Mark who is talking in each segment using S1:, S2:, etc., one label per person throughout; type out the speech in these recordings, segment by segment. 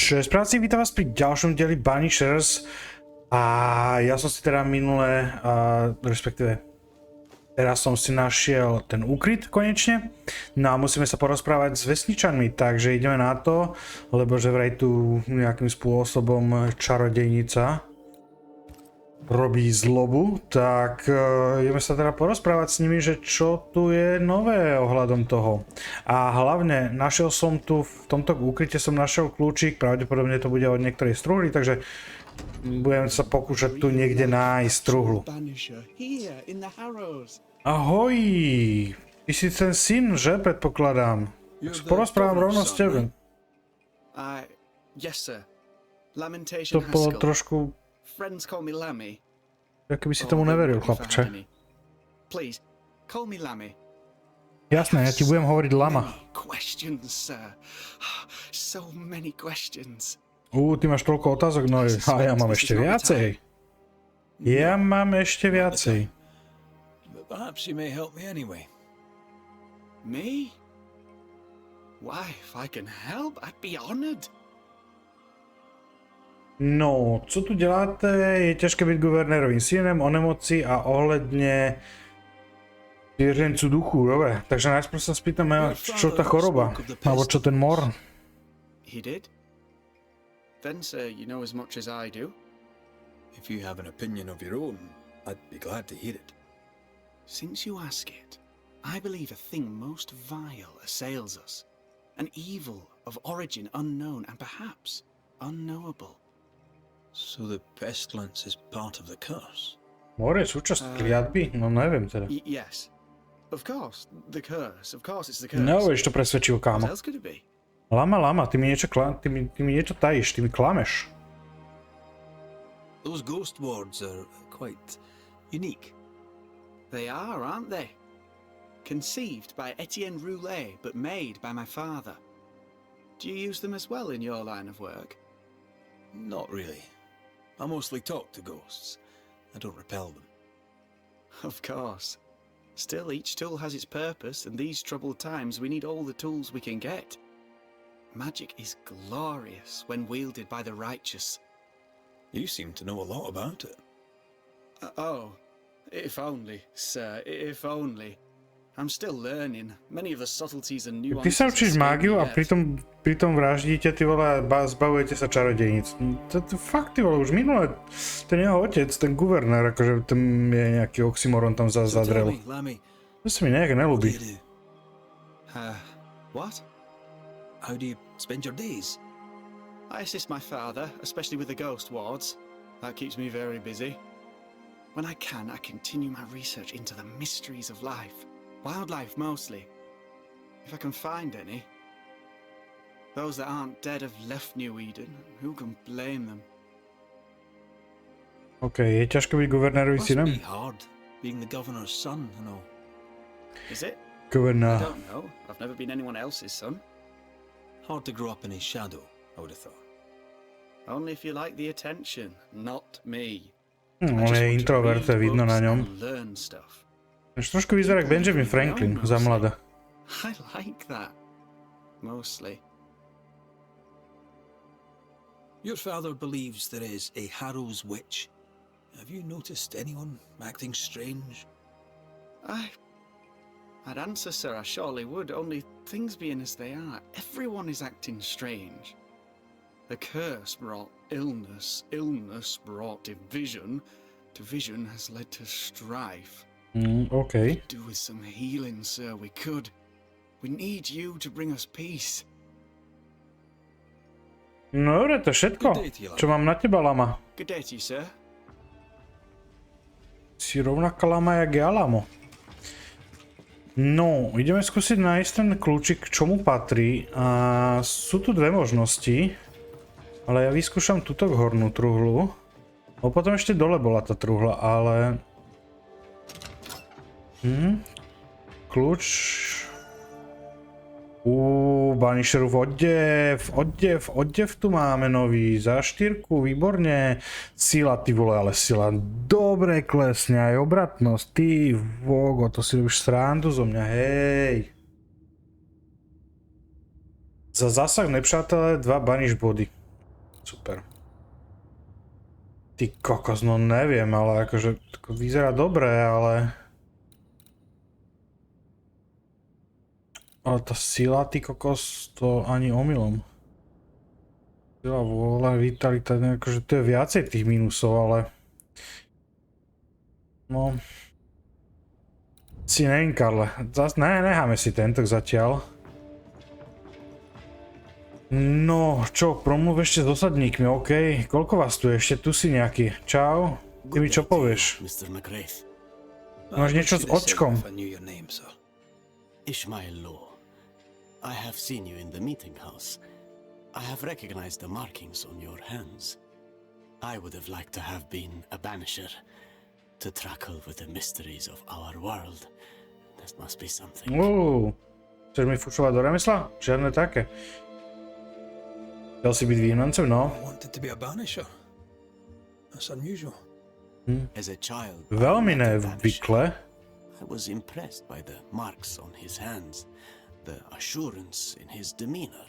S1: Česť práci, vítam vás pri ďalšom dieli Banishers a ja som si teda minule, respektíve teraz som si našiel ten úkryt konečne. No a musíme sa porozprávať s vesničanmi, takže ideme na to, lebo že vraj tu nejakým spôsobom čarodejnica robí zlobu, tak ideme sa teda porozprávať s nimi, že čo tu je nové ohľadom toho. A hlavne našiel som tu, v tomto úkryte som našiel kľúčik, pravdepodobne to bude od niektorej struhly, takže budem sa pokúšať tu niekde nájsť struhlu. Ahoj, ty si ten syn, že? Predpokladám. Porozprávam rovno s tebou. To bolo trošku...
S2: Friends call me Lammy.
S1: Ja keby si tomu neveril, chlapče.
S2: Please, call me Lammy.
S1: Jasné, ja ti budem hovoriť lama.
S2: Questions, sir. So many questions.
S1: Ty máš toľko otázok, no a ja mám ešte viacej. Ja mám ešte viacej.
S3: Perhaps you may help me anyway.
S2: Me? Why, if I can help, I'd be honored.
S1: No, co tu děláte? Je těžké být guvernérovým synem o nemoci a ohledně svěřenců duchů, dobre. Takže najprv sa spýtame, čo tá choroba, alebo čo ten mor.
S2: He did? Then, sir, you know as much as I do.
S3: If you have an opinion of your own, I'd be glad to hear it.
S2: Since you ask it, I believe a thing most vile assails us. An evil of origin unknown and perhaps unknowable.
S3: So the pestilence is part of the curse?
S1: Mor je súčasť kliatby? No neviem teda.
S2: Yes. Of course, the curse. Of course it's the curse.
S1: No, ešte to presvedčil, kámo.
S2: What else could it be?
S1: Lama, ty mi niečo tajíš, ty mi klameš.
S3: Those ghost wards are quite unique.
S2: They are, aren't they? Conceived by Etienne Roulet, but made by my father. Do you use them as well in your line of work?
S3: Not really. I mostly talk to ghosts. I don't repel them.
S2: Of course. Still, each tool has its purpose, and these troubled times we need all the tools we can get. Magic is glorious when wielded by the righteous.
S3: You seem to know a lot about it.
S2: Oh, if only, sir, if only. I'm still learning. Many of the subtleties and nuances.
S1: Ty sa učíš mágiu a pritom vraždíte, ty vole, zbavujete sa čarodejníc. To fakt, ty vole, už minule, ten jeho otec, ten guvernér, akože ten je nejaký oxymoron tam zadrel. To sa mi nejak nelúbi.
S2: What?
S3: How do you spend your days?
S2: I assist my father, especially with the ghost wards. That keeps me very busy. When I can, I continue my research into the mysteries of life. Wildlife, mostly. If I can find any. Those that aren't dead have left New Eden. Who can blame them?
S1: Je ťažké byť guvernérovým synom?
S3: Must be hard, being the governor's son, you know.
S2: Is it?
S1: Governor.
S2: I don't know. I've never been anyone else's son.
S3: Hard to grow up in his shadow, I would have thought.
S2: Only if you like the attention, not me.
S1: On je introvert, vidno na ňom.
S2: Learn stuff.
S1: Trošku vyzerá jak Benjamin Franklin za mladá.
S2: I like that. Mostly.
S3: Your father believes there is a Harrow's witch. Have you noticed anyone acting strange?
S2: I'd answer, sir, I surely would, only things being as they are, everyone is acting strange. The curse brought illness, illness brought division, division has led to strife.
S1: Okay.
S2: Do with some healing, sir, we could. We need you to bring us peace.
S1: No dobre, to je všetko. Čo mám na teba, lama?
S2: Good day to you, sir.
S1: Si rovnaká lama jak ja, lamo. No, ideme skúsiť nájsť ten kľúčik, k čomu patrí. A sú tu dve možnosti. Ale ja vyskúšam túto hornú truhlu. A potom ešte dole bola tá truhla, ale... Kľúč... Banisherov oddev tu máme nový, za 4, výborne. Sila, ty vole, ale sila dobre klesne, aj obratnosť, ty vogo, to si už srandu zo mňa, hej. Za zásah nepřátelé 2 banish body. Super. Ty kokos, no neviem, ale akože vyzerá dobre, ale... Ale tá sila, ty kokos, to ani omylom. Sila, vôľa, vitalita, akože to je viacej tých mínusov, ale... No... Si neviem, Karle. Necháme si tento zatiaľ. No, čo, promluv ešte s osadníkmi, okej? Koľko vás tu je? Ešte tu si nejaký. Čau. Ty mi čo povieš? Máš niečo s očkom?
S4: Ishmael Law. I have seen you in the meeting house. I have recognized the markings on your hands. I would have liked to have been a banisher, to tackle with the mysteries of our world. That must be something.
S1: Chceš mi fušovať do remesla? Žiadne také. Chcel si byť výhnancom, no.
S4: As a child,
S1: Veľmi neobvykle.
S4: I was impressed by the marks on his hands, the assurance in his demeanor.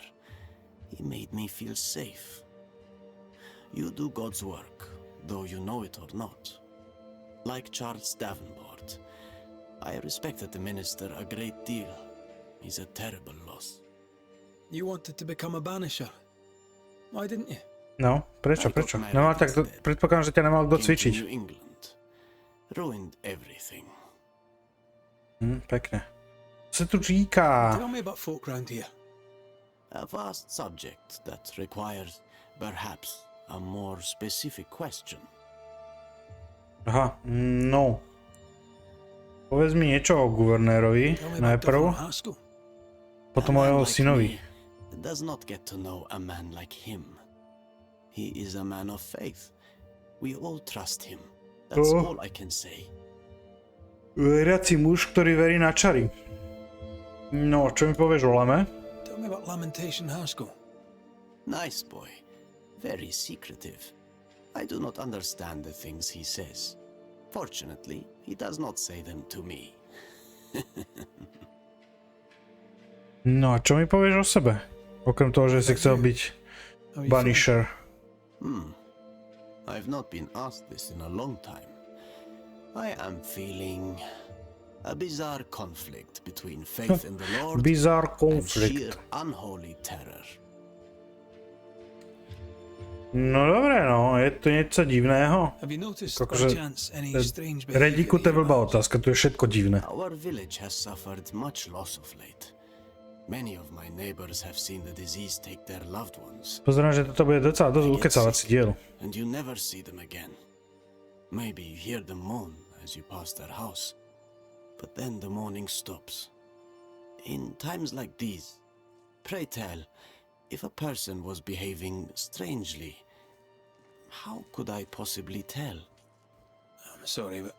S4: He made me feel safe. You do God's work, though you know it or not. Like Charles Davenport, I respected the minister a great deal. He's a terrible loss.
S3: You wanted to become a banisher? Why didn't you?
S1: No, prečo? No, tak predpokladám, že ťa nemal kto cvičiť.
S4: New England. Ruined everything.
S1: Pekne. Co sa tu říká?
S3: Tell me about folk round here.
S4: A vast subject that requires, perhaps, a more specific question.
S1: Aha, no. Povedz mi niečo o guvernérovi najprv, potom o jeho synovi.
S4: Does not get to know a man like him. He is a man of faith. We all trust him. That's all I can say.
S1: Veriaci muž, ktorý verí na čary. No, čo mi povieš o Lame?
S3: Tell me about Lamentation Haskell.
S4: Nice boy. Very secretive. I do not understand the things he says. Fortunately, he does not say them to me.
S1: No a čo mi povieš o sebe? Okrem toho, že si chcel byť Banisher.
S4: I've not been asked this in a long time. I am feeling a bizarre conflict between faith in the Lord
S1: Bizarre
S4: and sheer
S1: konflikt.
S4: unholy terror.
S1: No dobre, no, je to niečo divného.
S3: Have you noticed
S1: Akože,
S3: by chance any strange behavior?
S1: Rediku, to je blbá otázka, tu je všetko divné.
S4: Our village has suffered much loss of late. Many of my neighbors have seen the disease take their loved ones.
S1: Pozerám, že toto bude docela dosť ukecávací diel.
S4: And you never see them again. Maybe you hear them moan as you pass their house. But then the moaning stops. In times like these, pray tell, if a person was behaving strangely, how could I possibly tell?
S3: I'm sorry, but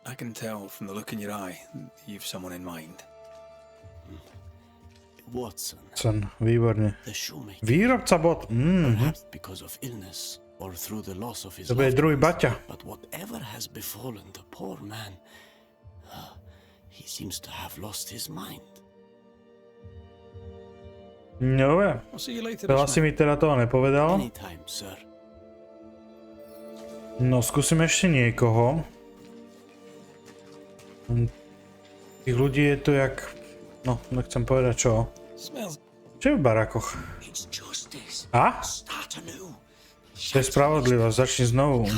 S3: I can tell from the look in your eye you've someone in mind.
S4: Watson,
S1: Výborne.
S4: the shoemaker.
S1: Výrobca bot.
S4: Perhaps because of illness or through the loss of his
S1: To bude
S4: loved
S1: druhý
S4: ones.
S1: Baťa.
S4: But whatever has befallen the poor man, he seems to have lost his mind.
S1: No,
S3: I'll see you later.
S1: veľa si mi teda toho nepovedal.
S4: Anytime, sir.
S1: No, skúsim ešte niekoho. Tých ľudí je to jak... No, nechcem povedať čo.
S3: Smells.
S1: Čo je v barakoch?
S4: It's justice.
S1: A?
S4: Start anew.
S1: To je spravodlivosť, začni znovu.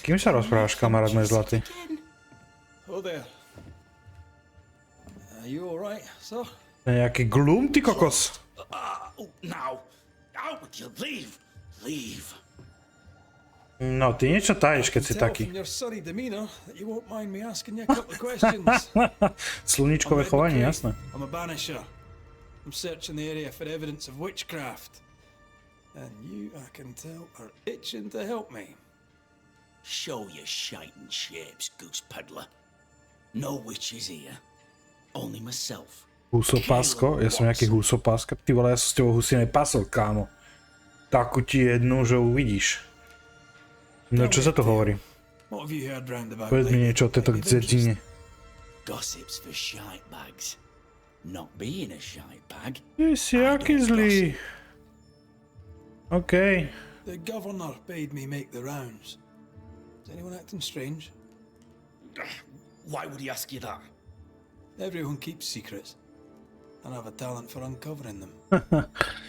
S1: Kým sa rozprávaš, kamarát môj zlatý?
S3: Oh there. Are you all right, sir?
S1: Nejaký gloom, ty kokos?
S4: Now, would you leave? Leave.
S1: No, ty niečo tajíš, keď si
S3: Tell
S1: taký.
S3: from your sorry demeanor that you won't mind me asking you a couple of questions.
S1: Sluničkové chovanie, jasné.
S3: I'm a banisher. I'm searching the area for evidence of witchcraft. And you, I can tell, are itching to help me.
S5: Show your shining shapes, goose peddler. No witches here. Only myself.
S1: Husopásko? Ja som nejaký husopáska? Ty vole, ja som s tebou husinej pasol, kámo. Takú ti jednu, že uvidíš. No čo sa tu hovorí?
S3: What have you heard round about
S1: Povedz mi
S3: lately?
S1: niečo o tejto dedine.
S5: Gossips for shite bags. Not being a shite bag.
S1: Ty si aký zlý. OK.
S3: The governor bade me make the rounds. Is anyone acting strange?
S5: Why would he ask you that?
S3: Everyone keeps secrets, and I have a talent for uncovering them.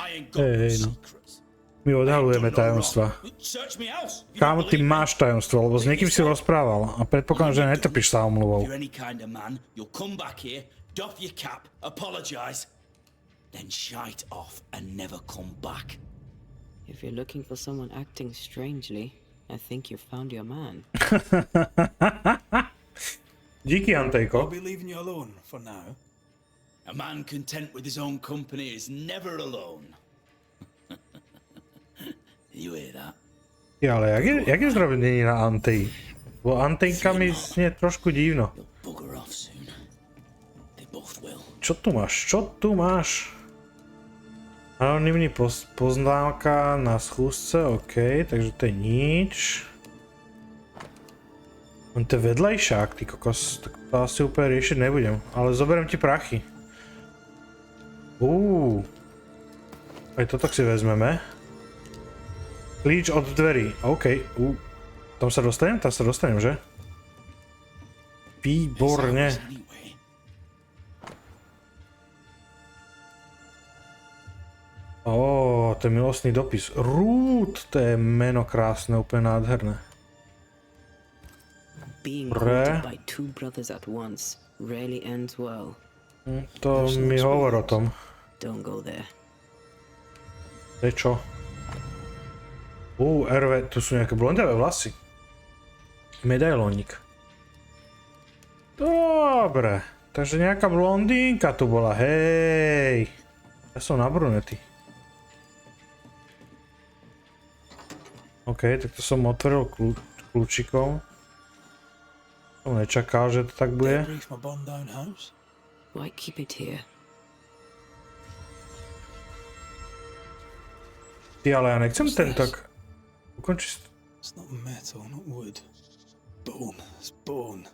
S5: I ain't got no secrets.
S1: My odhalujeme tajomstva.
S5: Search me house.
S1: Kámo, ty máš tajomstvo, lebo s niekým si rozprával a predpokladám, že netrpíš sa omluvou.
S5: If you're any kind of man, you'll come back here, doff your cap, apologize, then shite off and never come back.
S6: If you're looking for someone acting strangely, I think you've found your man.
S1: Díky, Antejko.
S3: I'll be leaving you alone for now.
S5: A man content with his own company is never alone. You hear that?
S1: Ja, ale jak je zrobený na Antej? Bo Antejka mi znie trošku divno.
S5: You'll bugger off soon. They both will.
S1: Čo tu máš? Čo tu máš? Anonymný poznámka na schúzce, OK, takže to je nič. On to je vedlejšák, ty kokos, tak to asi úplne riešiť nebudem, ale zoberiem ti prachy. Aj toto si vezmeme. Klíč od dverí, OK, tam sa dostanem? Tam sa dostanem, že? Výborne. To je milostný dopis. Root, to je meno krásne, úplne nádherné.
S6: Being courted by two brothers at once rarely ends well.
S1: To mi hovor o tom.
S6: Don't go there.
S1: To je čo? RV, tu sú nejaké blondiavé vlasy. Medailónik. Dobre, takže nejaká blondínka tu bola, hej. Ja som na brunety. OK, tak to som otvoril kľúčikom. Som nečakal, že to tak bude.
S6: Why keep it here?
S1: Ty, ale ja nechcem tento ukončiť.
S3: It's not metal, not wood. Bone, it's bone.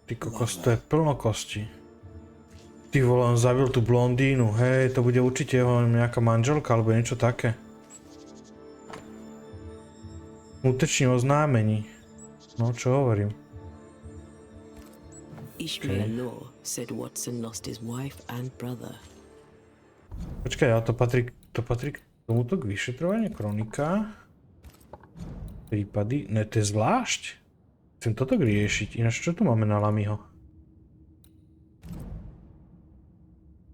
S1: Ty kokos, to je plno kosti. Ty vole, on zabil tú blondínu, hej, to bude určite jeho nejaká manželka alebo niečo také. Útečný oznámení. No, čo hovorím?
S6: Ishmael Law said Watson lost his wife and brother.
S1: Počkaj, ale to patrí k tomuto, k vyšetrovaniu, kronika. Prípady, ne, to je zvlášť. Chcem toto riešiť, ináč čo tu máme na Lamyho?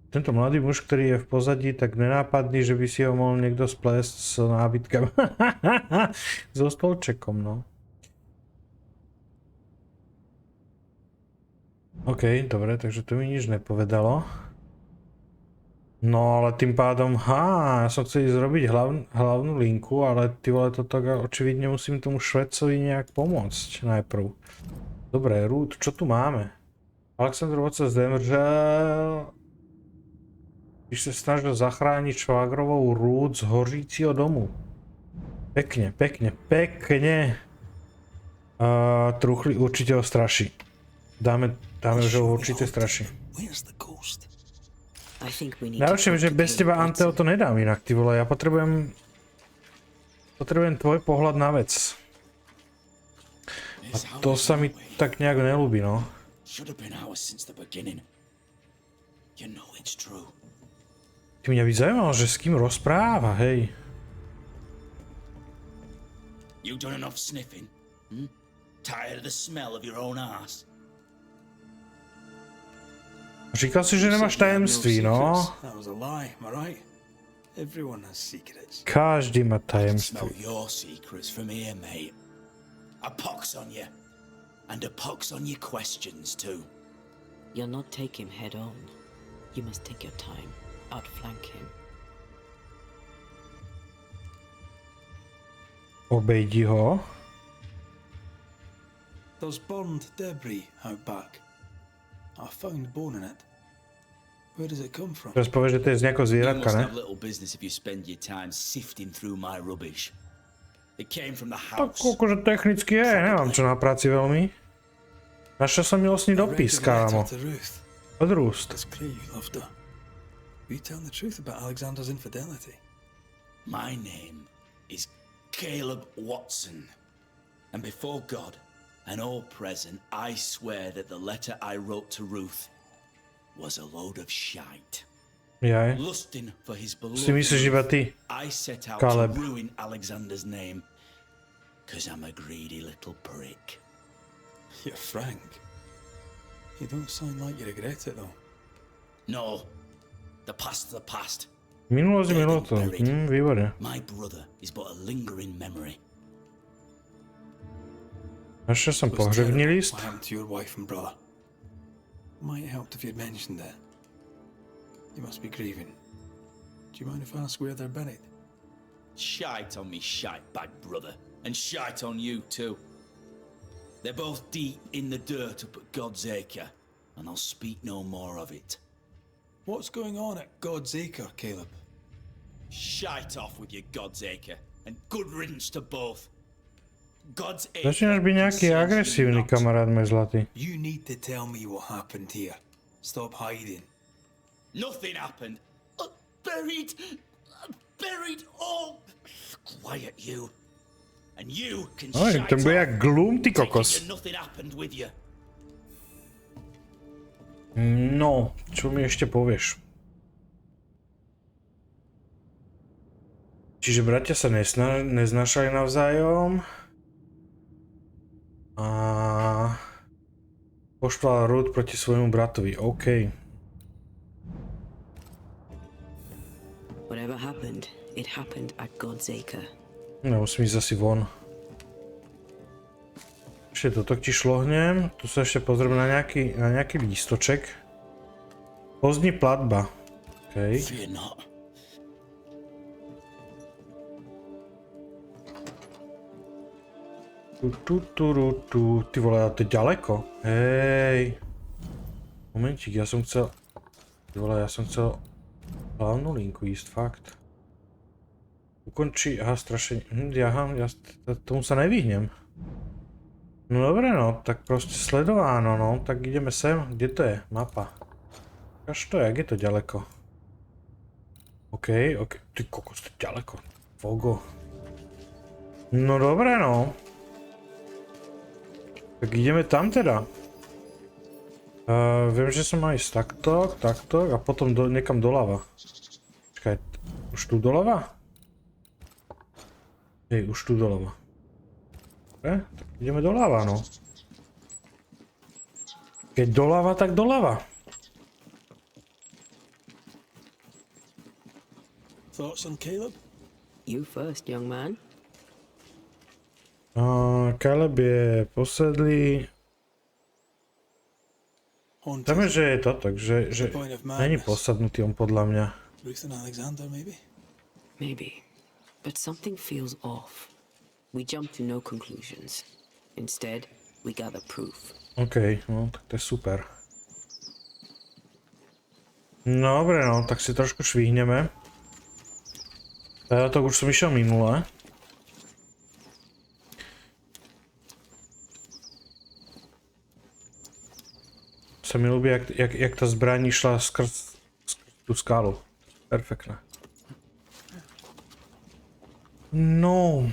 S1: Tento mladý muž, ktorý je v pozadí, tak nenápadný, že by si ho mohol niekto splésť s nábytkami. So stolčekom, no. OK, dobre, takže to mi nič nepovedalo. No ale tým pádom, ja som chcel ísť zrobiť hlavnú linku, ale ty vole to tak očividne musím tomu Švedcovi nejak pomôcť najprv. Dobre, root, čo tu máme? Alexander Watson zemřel, když sa snažil zachrániť švagrovou Ruth z hořícího domu. Pekne, pekne, pekne. Truchli určite ho straší. Dáme, že ho určite straší. Najlepšie, že bez teba, Anteo, to nedám inak, ty vole, ja potrebujem tvoj pohľad na vec. A to sa mi tak nejak nelúbi, no. Ty mňa by zaujímalo, že s kým rozpráva, hej.
S5: You done enough sniffing? Tired of the smell of your own ass?
S1: Říkal si, že nemáš tajemství, no. Každý má tajemství.
S5: A pox on you. And a pox on your questions too.
S6: You're not taking him head on. You must take your time. Outflank him.
S1: Obejdi ho.
S3: There's burned debris out back. I found bone in it. Where does it come from?
S1: Teraz povieš, že to je z nejakého zvieratka, ne? Tak akože technicky je, nemám čo na práci veľmi. Našiel som milostný dopis, kámo. Od Ruth.
S3: It's clear you loved her. Were you telling the truth about Alexander's infidelity?
S5: My name is Caleb Watson, and before God and all present, I swear that the letter I wrote to Ruth was a load of shite.
S1: Jaj.
S5: Lusting for his
S1: Si myslíš iba
S5: beloved,
S1: ty?
S5: I set out
S1: Caleb.
S5: to ruin Alexander's name, cause I'm a greedy little prick.
S3: You're frank. You don't sound like you regret it, though.
S5: No, the past's the past.
S1: Minulosť je minulosť. Výborne.
S5: My brother is but a lingering memory.
S1: Našiel som
S3: It was
S1: pohřebný
S3: terrible
S1: list.
S3: what happened to your wife and brother. Might have helped if you'd mentioned it. You must be grieving. Do you mind if I ask where they're buried?
S5: Shite on me, shite bag brother, and shite on you too. They're both deep in the dirt up at God's Acre, and I'll speak no more of it.
S3: What's going on at God's Acre, Caleb?
S5: Shite off with your God's Acre, and good riddance to both. God's Acre.
S1: Začínaš byť nejaký
S5: concerns you
S1: agresívny,
S5: not.
S1: kamarát môj zlatý.
S3: You need to tell me what happened here. Stop hiding.
S5: Nothing happened. Buried all. Quiet, you. And you can
S1: Oj,
S5: shite
S1: to bude jak
S5: off.
S1: Gloom, ty
S5: Take it
S1: kokos.
S5: that nothing happened with you.
S1: No, čo mi ešte povieš? Čiže bratia sa neznášali navzájom. A poštval Ruth proti svojmu bratovi. OK.
S6: Whatever happened, it happened at God's Acre.
S1: No, musím ísť asi von. Ešte toto ti šlohnem. Tu sa ešte pozrieme na nejaký lístoček. Pozdní platba. OK.
S5: Fear not.
S1: Ty vole, to je ďaleko. Hej. Momentík, ja som chcel hlavnú linku ísť, fakt. Ukončí, aha, strašenie, ja tomu sa nevyhnem. No dobre no, tak proste sledováno no, tak ideme sem, kde to je? Mapa. Až to je, jak je to ďaleko? OK, ty kokos, to je ďaleko. Fogo. No dobre no. Tak ideme tam teda. Viem, že som mal ísť takto a potom niekam doľava. Čakaj, už tu doľava? Hej, už tu doľava. Tak ideme doľava, no. Keď doľava, tak doľava.
S3: Thoughts on Caleb?
S6: You first, young man.
S1: Caleb je posedlý.
S3: Haunted.
S1: Dáme, že je to tak, že není posadnutý on podľa mňa.
S3: Ruth and Alexander, maybe?
S6: Maybe. But something feels off. We jump to no conclusions. Instead, we gather proof.
S1: OK, no tak to je super. Dobre no, tak si trošku švihneme. To už som išiel minule. Sa mi ľúbi, jak tá zbraň išla skrz tú skálu. Perfektné. No.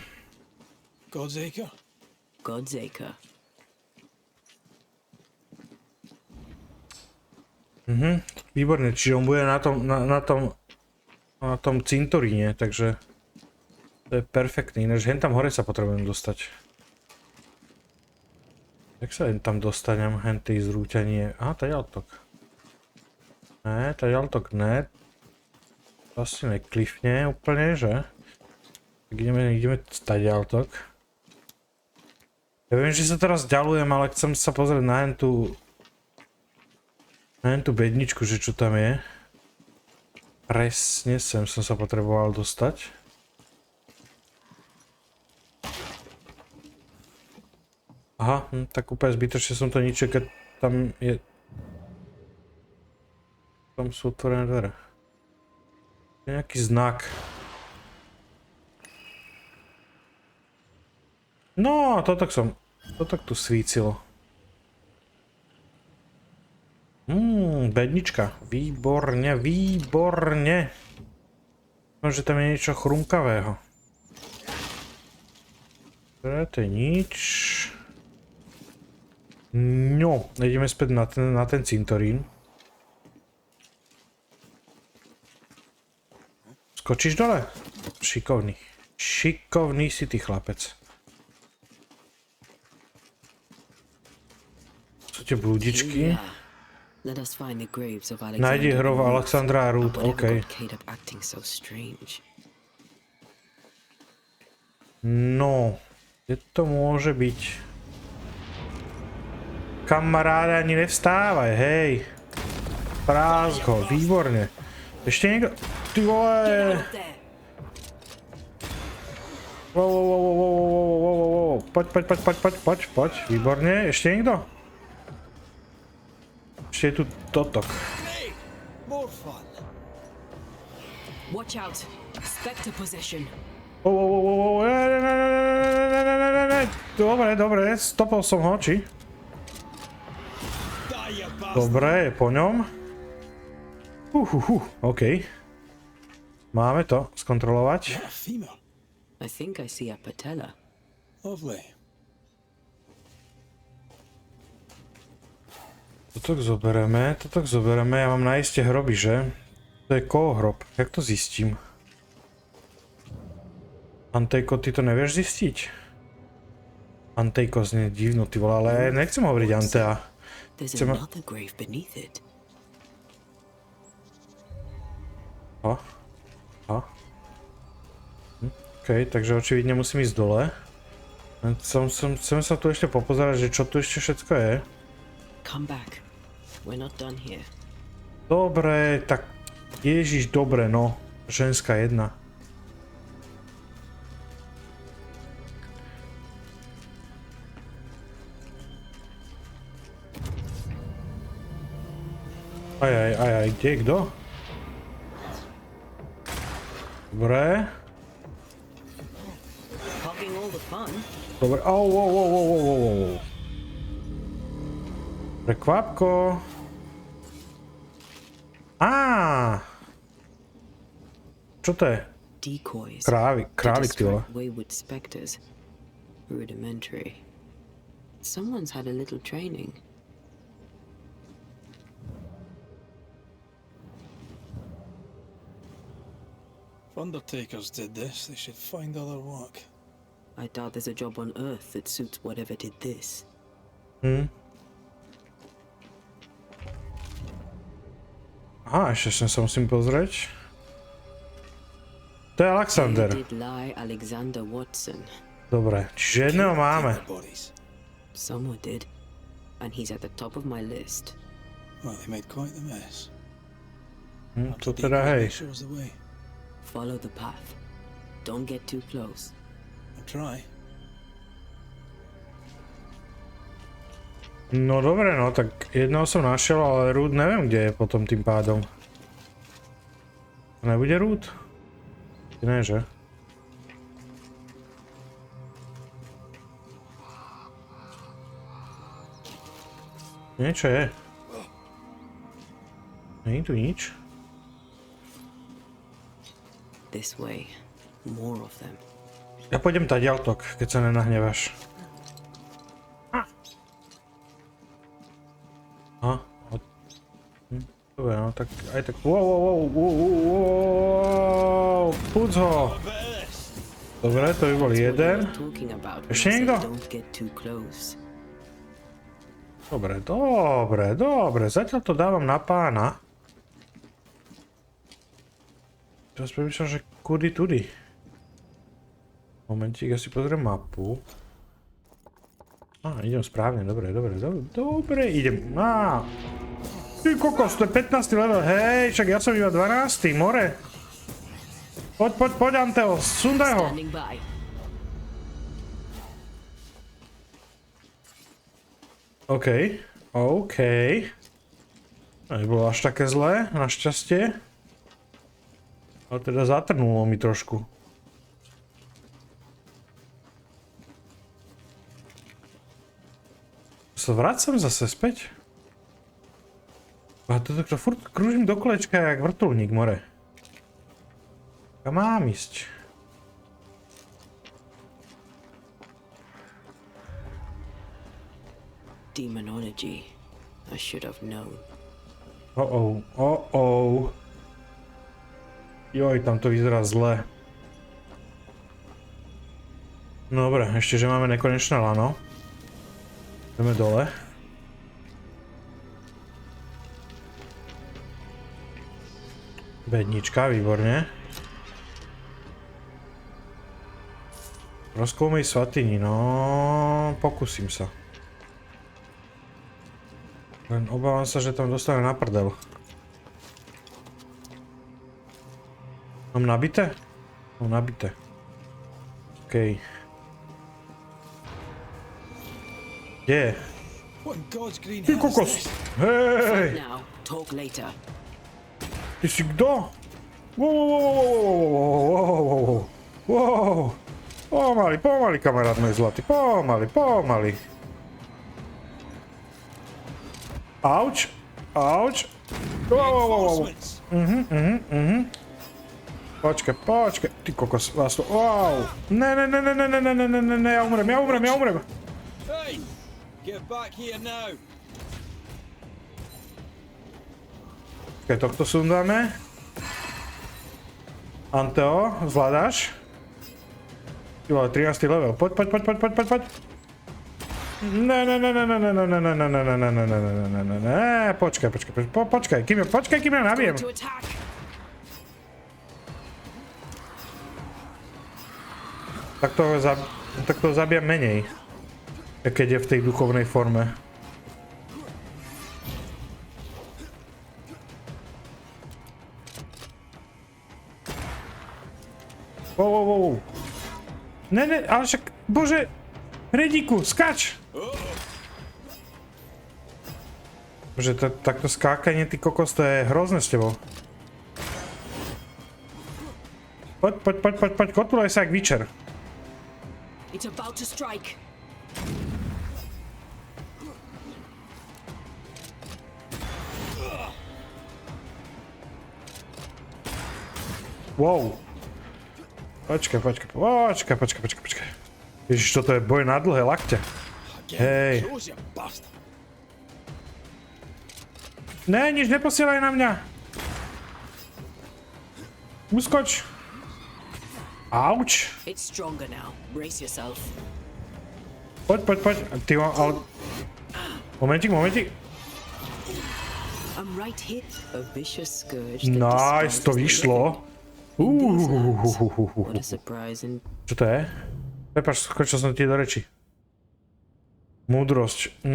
S3: God's Acre?
S6: God's Acre.
S1: Výborne, čiže on bude na tom cintoríne, takže to je perfektný, ináč hen tam hore sa potrebujem dostať. Jak sa hen tam dostanem, hen tej zrúťanie, aha, taďaltok. Ne, taďaltok ne. To asi neklifne úplne, že? Tak ideme taďaltok. Ja viem, že sa teraz ďalujem, ale chcem sa pozrieť na hen tú bedničku, že čo tam je. Presne sem som sa potreboval dostať. Aha, tak úplne zbytočne som to ničil, keď tam je... Tam sú otvorené dvere. Je nejaký znak. No, to tak tu svícilo. Bednička. Výborne, výborne. Že tam je niečo chrumkavého. To je nič. No, ideme späť na ten cintorín. Skočíš dole? Šikovný. Šikovný si ty chlapec. Sú tie blúdičky. Nájdi hrob Alexandra a Ruth, OK. No, kde to môže byť? Kamaráde, ani nevstávaj, hej. Prásk ho, výborne. Ešte niekto? Ty vole! Wow. Poď, výborne. Ešte niekto? Ešte je tu totok.
S6: Watch out. Spectre possession.
S1: Dobre, stopol som ho, či? Dobre, je po ňom. OK. Máme to skontrolovať.
S6: I think I see a patella.
S3: Lovely.
S1: Toto zoberieme, ja mám na iste hroby, že? To je koho hrob? Jak to zistím? Antejko, ty to nevieš zistiť? Antejko znie divno, ty vole, ale nechcem hovoriť Antea.
S6: There's another grave beneath it.
S1: OK, takže očividne musím ísť dole. Chcem sa tu ešte popozerať, že čo tu ešte všetko je.
S6: Come back. We're not done here.
S1: Dobre, tak Ježiš, dobre, no. Ženská jedna. Aj, kde je kto? Dobre. Dobre, wow. Prekvapko. Čo to je? Králik, ty vole.
S6: Wayward specters. Rudimentary. Someone's had a little training.
S3: If undertakers did this, they should find other work.
S6: I doubt there's a job on Earth that suits whatever did this.
S1: Aha, ešte sa musím pozrieť. To je Alexander.
S6: Alexander Watson.
S1: Dobre, čiže jedného máme.
S6: Someone did, and he's at the top of my list.
S3: Well, they made quite the mess.
S1: To teda hej.
S6: Follow the path. Don't get too close.
S3: I'll try.
S1: No dobre, no tak jedného som našiel, ale Ruth neviem, kde je potom tým pádom. Nebude Ruth? Ne, že? Niečo je. Není tu nič.
S6: This way. More of them.
S1: Ja pôjdem tadiaľtok, keď sa nenahnevaš. Dobre, no tak aj tak. Wow, puc ho. Dobre, to by bol jeden. Ešte niekto? Dobre, zatiaľ to dávam na pána. Teraz premýšľam, že kudy tudy. Momentík, ja si pozriem mapu. Idem správne, dobre, idem. Ty kokos, to je 15. level, hej, však ja som iba 12. more. Poď, Anteo, sundaj ho. OK. Nebolo až také zlé, našťastie. Ale teda zatrnulo mi trošku. Sa vracam zase späť. A toto furt krúžim do kolečka jak vrtuľník, more. Kam mám ísť?
S6: Demonology. I should have known.
S1: Joj, tam to vyzerá zle. No dobre, ešte, že máme nekonečné lano. Ideme dole. Bednička, výborne. Rozkúmej svatyni, no pokúsim sa. Len obávam sa, že tam dostane na prdel. Mám nabité? Mám nabité. Okej. Kde je? Ty kokos! Hej!
S6: Now, talk later.
S1: Ty si kto? Wow. Pomaly, kamarát môj zlatý. Pomaly. Auč. Wow. Počkaj. Ty kokos, vás to... Wow. Ne, ja umrem.
S3: Hey! Get back here now!
S1: Počkaj, tohto sundáme. Anteo, zvládáš? Ty vole, 13. level. Poď. Ne. Počkaj, kým ja nabijem.
S6: To attack.
S1: Tak to zabijam menej. Keď je v tej duchovnej forme. Wow. Ne, ale však, bože, Redíku, skač! Bože, takto skákanie, ty kokos, to je hrozné s tebou. Poď, kotulaj sa jak Witcher.
S6: It's about to strike.
S1: Wow. Počkaj. Ježiš, toto je boj na dlhé lakte. Hej. Ne, nič neposielaj na mňa. Uskoč. Auč.
S6: It's stronger now. Brace yourself.
S1: Poď. Ty ale... Momentík.
S6: I'm right here. A vicious scourge.
S1: Nice, to vyšlo.
S6: What a surprise and
S1: Čo to je? Prepáč, skočil som ti do reči. Múdrosť.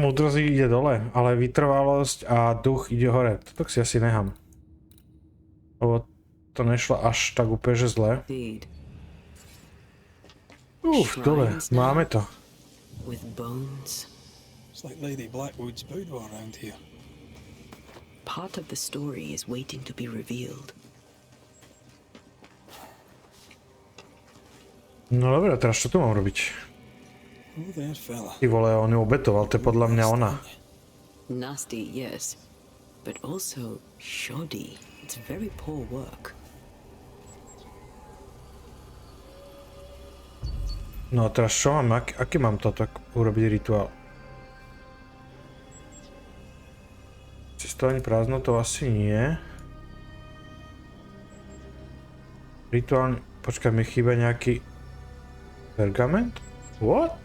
S1: Múdrosť ide dole, ale vytrvalosť a duch ide hore. Toto si asi nechám. Lebo to nešlo až tak úplne, že zle.
S6: indeed.
S1: Dole, máme to.
S6: With bones.
S3: It's like Lady Blackwood's boudoir around here.
S6: Part of the story is waiting to be revealed.
S1: No dobre, teraz čo tu mám robiť?
S3: Oh, there, fella.
S1: Ty vole, on ju obetoval, to je podľa mňa ona.
S6: Nasty, yes. But also shoddy. It's very poor work.
S1: No a teraz čo mám? Aký mám to tak urobiť rituál? Cestovanie prázdnotou asi nie. Rituálne... Počkaj, mi chýba nejaký... Pergament? What?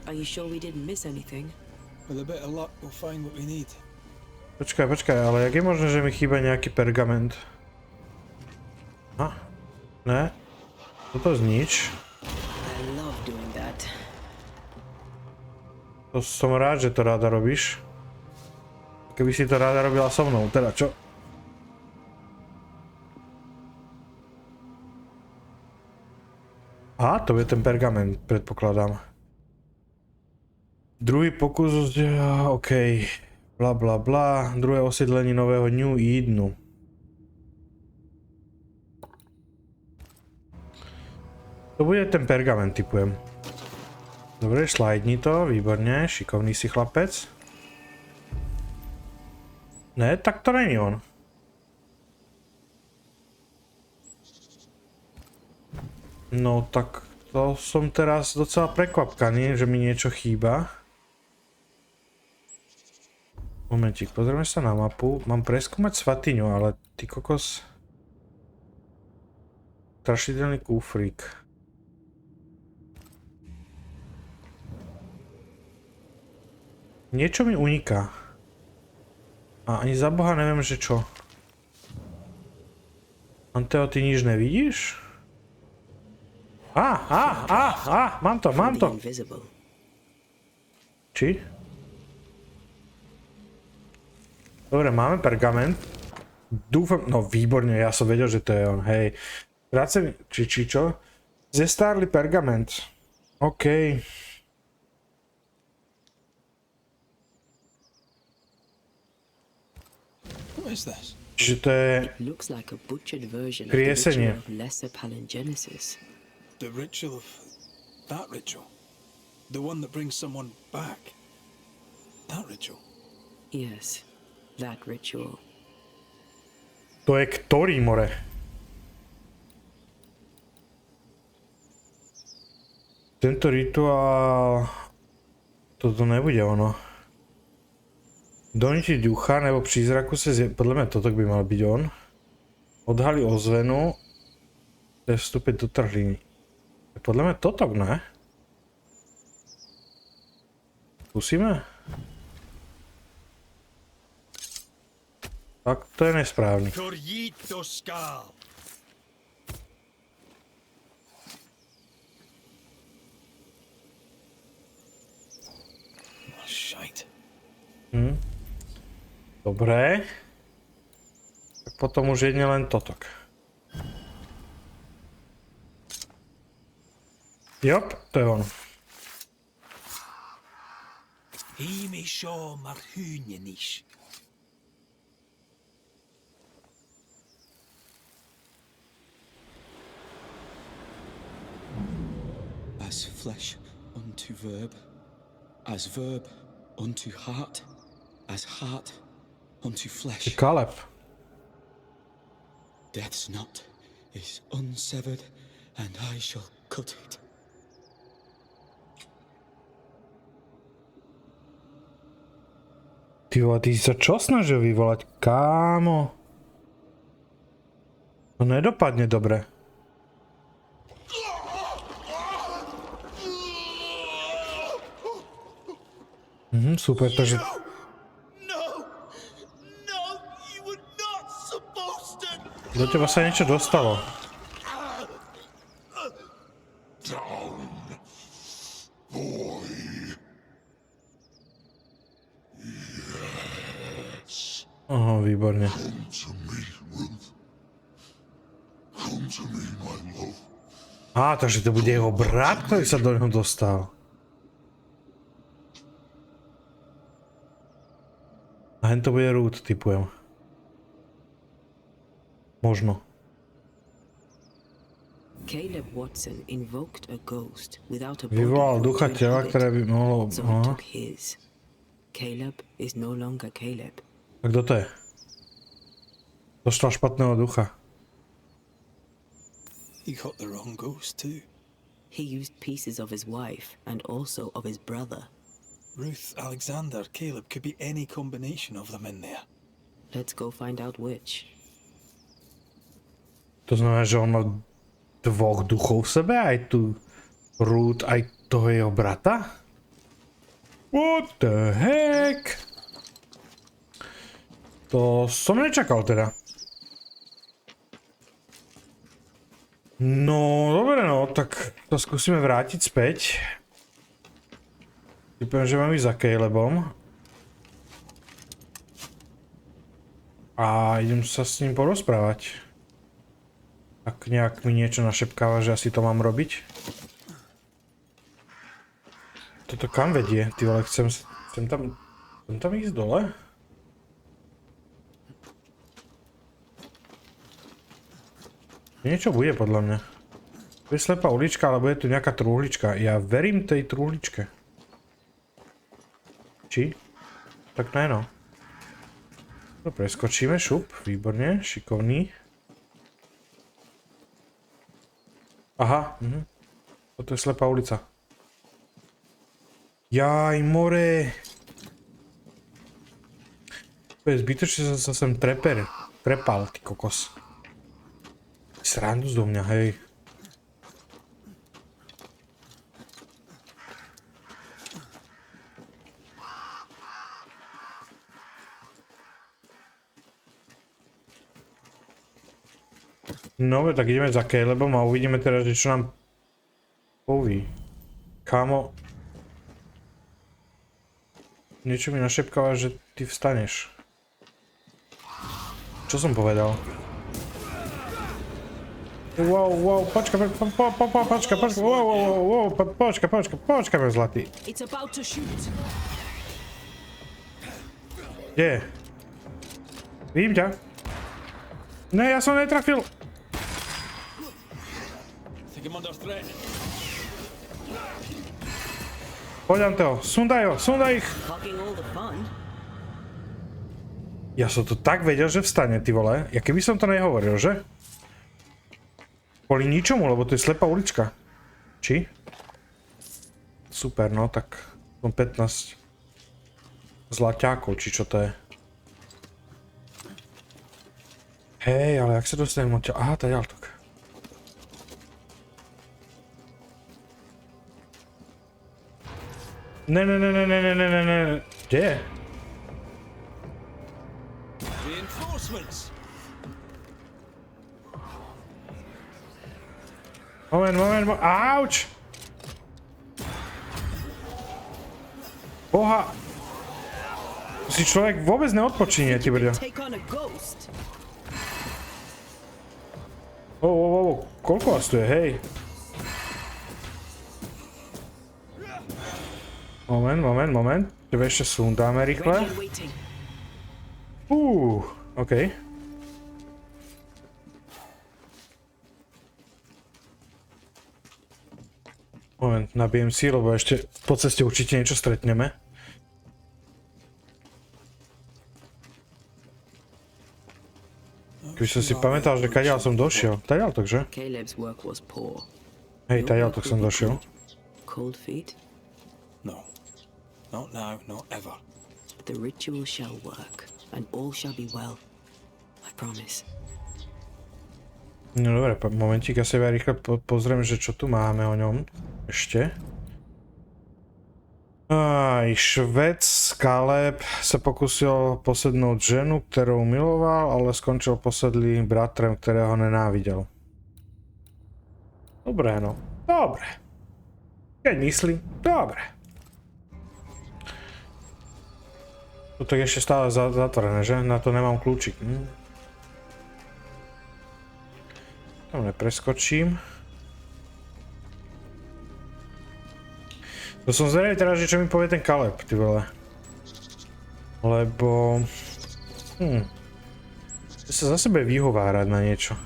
S6: Are you sure we didn't miss anything?
S3: With a bit of luck, we'll find what we need.
S1: Počkaj, ale jak je možné, že mi chýba nejaký pergament? Ne? Toto znič.
S6: I love doing that.
S1: To som rád, že to ráda robíš. Keby si to ráda robila so mnou, teda čo? To je ten pergament, predpokladám. Druhý pokus, OK. Bla. Druhé osídlenie nového New Edenu. To bude ten pergament, typujem. Dobre, slajdni to, výborne, šikovný si chlapec. Ne, tak to není on. No tak to som teraz docela prekvapkaný, že mi niečo chýba. Momentík, pozrieme sa na mapu. Mám preskúmať svatyňu, ale ty kokos... Strašidelný kufrík. Niečo mi uniká. A ani za Boha neviem, že čo. Anteo, ty nič nevidíš? Mám to. Či? Dobre, máme pergament. Dúfam, no výborne, ja som vedel, že to je on, hej. Vracem, či čo? Zestárly pergament. OK.
S3: What is this?
S1: Čiže to je
S6: Looks like a butchered version of the
S1: kriesenie.
S6: ritual of lesser palingenesis.
S3: The ritual of that ritual? The one that brings someone back? That ritual?
S6: Yes, that ritual.
S1: To je ktorý, more? Tento rituál... Toto nebude ono. Donútiť ducha nebo prízraku sa podľa mňa toto by mal byť on. Odhalí ozvenu. To je vstúpiť do trhliny. Podľa mňa toto, ne? Skúsime? Tak to je nesprávny.
S3: Shite.
S1: Dobre. Tak potom už jedne len totok. Jop, to je on.
S5: Himi sho marhunianish. As flesh unto verb, as verb unto heart, as heart unto flesh.
S1: Kaleb.
S5: Death's knot is unsevered, and I shall cut it.
S1: Ty vole, ty si sa čo snažil vyvolať? Kámo. To nedopadne dobre. Super, takže... Do teba sa niečo dostalo. Aha, výborne. Á, takže to bude jeho brat, ktorý sa do neho dostal. A hen to bude Ruth, typujem. Možno.
S6: Caleb Watson invoked a ghost without a
S1: Vyvolal
S6: body
S1: ducha
S6: to
S1: tela,
S6: inhabit,
S1: ktoré by mohlo...
S6: so he took his. Caleb is no longer Caleb.
S1: A kto to je? Dostal špatného ducha.
S3: He got the wrong ghost too.
S6: He used pieces of his wife and also of his brother.
S3: Ruth, Alexander, Caleb, could be any combination of them in there.
S6: Let's go find out which.
S1: To znamená, že on má dvoch duchov v sebe, aj tu Ruth, aj toho jeho brata? What the heck? To som nečakal teda. No, dobre no, tak to skúsime vrátiť späť. Typujem, že mám ísť za Calebom. A idem sa s ním porozprávať. Ak nejak mi niečo našepkáva, že asi to mám robiť. Toto kam vedie? Ty vole, chcem tam ísť dole? Niečo bude podľa mňa. To je slepá ulička, alebo je tu nejaká truhlička. Ja verím tej truhličke. Či? Tak ne no. To preskočíme, šup, výborne, šikovný. Aha, toto je slepá ulica. Jaj, more. To je zbytočne, že sa sem trepal, ty kokos. Srandu zo mňa, hej. No, tak ideme za Calebom a uvidíme teraz, že čo nám poví. Kámo. Niečo mi našepkáva, že ty vstaneš. Čo som povedal? Wow, počkaj, môj zlatý. Kde je? Vidím ťa. Ne, ja som netrafil. Poďam toho, sundaj ich. Ja som to tak vedel, že vstane, ty vole. Ja keby som to nehovoril, že? Kvôli ničomu, lebo to je slepá ulička. Či? Super, no tak som 15 zlaťákov, či čo to je. Hej, ale jak sa dostanem odtiaľ? Aha, tady ďaltok. Ne. Kde je? Moment, auč! Boha! Si človek vôbec neodpočinie, ty brďo. Koľko vás tu je, hej? Moment. Tebe ešte sundáme rýchle. Okej. Moment, nabijem si, lebo ešte po ceste určite niečo stretneme. Keby som si pamätal, že kadiaľ som došiel. Tadiaľ to, že? Hej, tadiaľ to som došiel.
S6: Cold feet?
S3: No. Not now, not ever.
S6: The ritual shall work, and all shall be well. I promise.
S1: No dobre, momentík, ja sa rýchle pozriem, že čo tu máme o ňom. Ešte. Aj Švec Caleb sa pokúsil posednúť ženu, ktorú miloval, ale skončil posedlým bratrem, ktorého nenávidel. Dobre, no. Dobre. Keď myslím, dobre. Toto je ešte stále zatvorené, že? Na to nemám kľúčik. Tam nepreskočím. To som zvedavý teraz, že čo mi povie ten Caleb, ty vole. Lebo... Chce sa za sebe vyhovárať na niečo.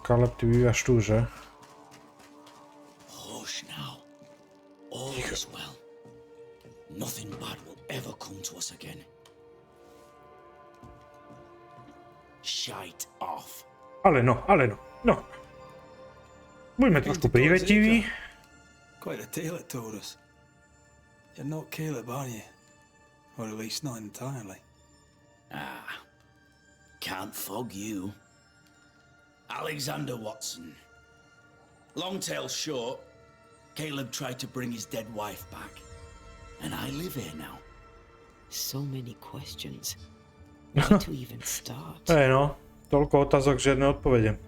S1: Caleb, ty bývaš tu, že?
S5: Hush now. All is well. Nothing bad will ever come to us again. Shite off.
S1: Ale no. Buďme trošku prívetiví.
S3: Quite a tale it told us. You're not Caleb, are you? Or at least not entirely.
S5: Can't fog you. Alexander Watson. Long tale short, Caleb tried to bring his dead wife back. And I live here now.
S6: So many questions. Where to even start?
S1: Hej no, toľko otázok, žiadne odpovede.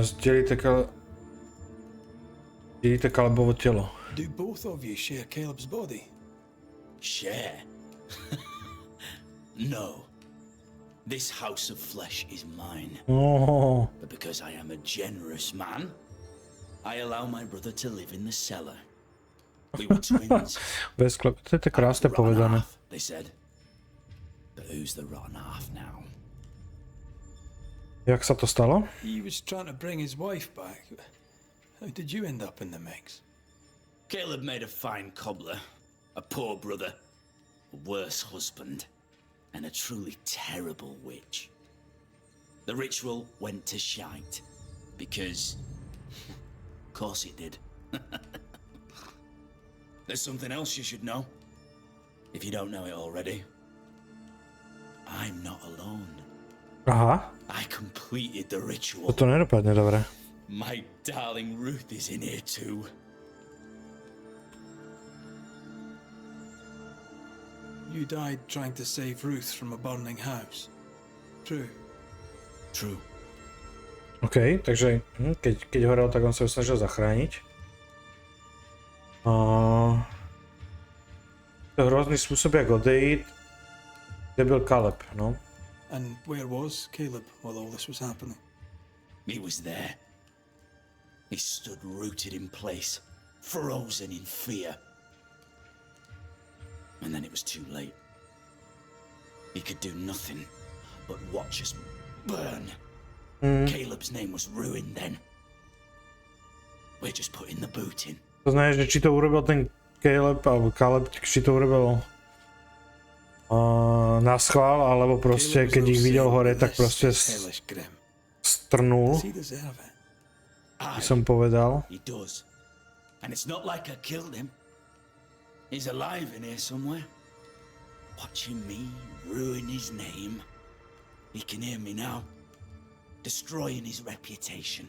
S1: Zdieľte Calebovo telo.
S3: Do both of you share Caleb's body?
S5: Share? No. This house of flesh is mine.
S1: Oh.
S5: But because I am a generous man, I allow my brother to live in the cellar. We were twins.
S1: Bez klep, to je tak krásne povedané.
S5: They said. But who's the rotten half now?
S1: Jak sa to stalo?
S3: He was trying to bring his wife back. How did you end up in the mix?
S5: Caleb made a fine cobbler, a poor brother, a worse husband. and a truly terrible witch. The ritual went to shite. Because... of course it did. There's something else you should know. If you don't know it already. I'm not alone.
S1: Aha,
S5: I completed the ritual.
S1: toto nedopadne dobre.
S5: My darling Ruth is in here too.
S3: You died trying to save Ruth from a burning house. True.
S5: True.
S1: OK, takže keď horel, tak on sa ju snažil zachrániť. To je hrozný spôsob, jak odejít. Kde byl Caleb, no?
S3: And where was Caleb while all this was happening?
S5: He was there. He stood rooted in place, frozen in fear. And then it was too late. He could do nothing but watch us burn. Caleb's name was ruined then. We're just putting the boot in.
S1: To znamená, že či to urobil ten Caleb, alebo Caleb, či to urobil na schvál, alebo proste, keď ich videl hore, tak proste strnul, by som povedal.
S5: He does. And it's not like I killed him. He's alive in here somewhere. Watching me ruin his name. He can hear me now. Destroying his reputation.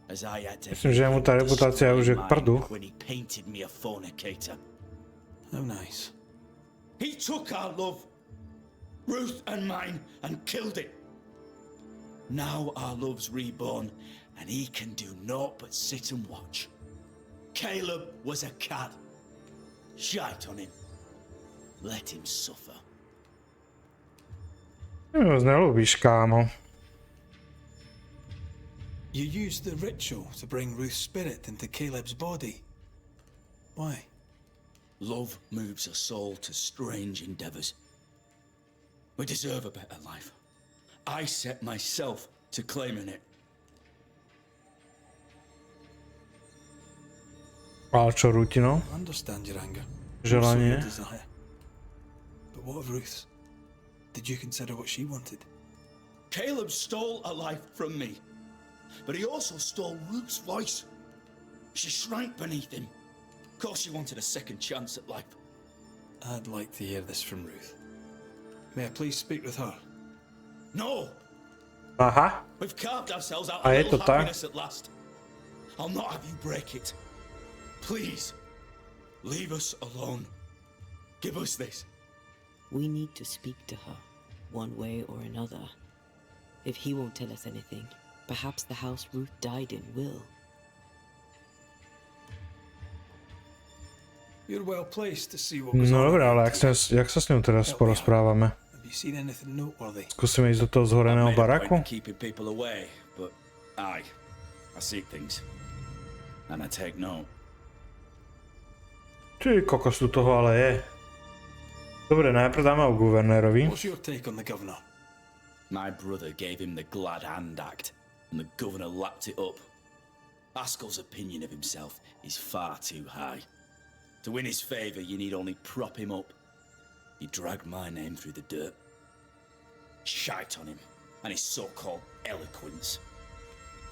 S5: As I had to
S1: Myslím, že mu tá reputácia už je k prdu.
S5: when he painted me a fornicator.
S3: How nice.
S5: He took our love, Ruth and mine, and killed it. Now our love's reborn, and he can do naught but sit and watch. Caleb was a cad. Shite on him. Let him suffer.
S1: Moc nelúbíš, kámo.
S3: You used the ritual to bring Ruth's spirit into Caleb's body. Why?
S5: Love moves a soul to strange endeavors. We deserve a better life. I set myself to claiming it.
S1: Ale čo, Rutino?
S3: I understand your anger.
S1: Želanie.
S3: Also your desire. But what of Ruth's? Did you consider what she wanted?
S5: Caleb stole a life from me, but he also stole Ruth's voice. She shrank beneath him. Of course she wanted a second chance at life.
S3: I'd like to hear this from Ruth. May I please speak with her?
S5: No!
S1: Aha,
S5: We've carved ourselves out
S1: A
S5: a
S1: je
S5: little
S1: to tak?
S5: happiness at last. I'll not have you break it. Please, leave us alone. Give us this.
S6: We need to speak to her, one way or another. If he won't tell us anything, perhaps the house Ruth died in will.
S3: You're well placed to see what goes
S1: no
S3: on.
S1: dobré, ale jak sa s ňou teraz porozprávame?
S3: Have you seen anything noteworthy?
S1: Skúsime ísť do toho zhoreného
S5: I've made a
S1: baraku?
S5: point of keeping people away, but I seek things. And I take note.
S1: Ty kokos, tu toho ale je. Dobre, najprv dáme o guvernérovi.
S3: What's your take on the governor?
S5: My brother gave him the glad hand act, and the governor lapped it up. Haskell's opinion of himself is far too high. To win his favour, you need only prop him up. He dragged my name through the dirt. Shite on him, and his so-called eloquence.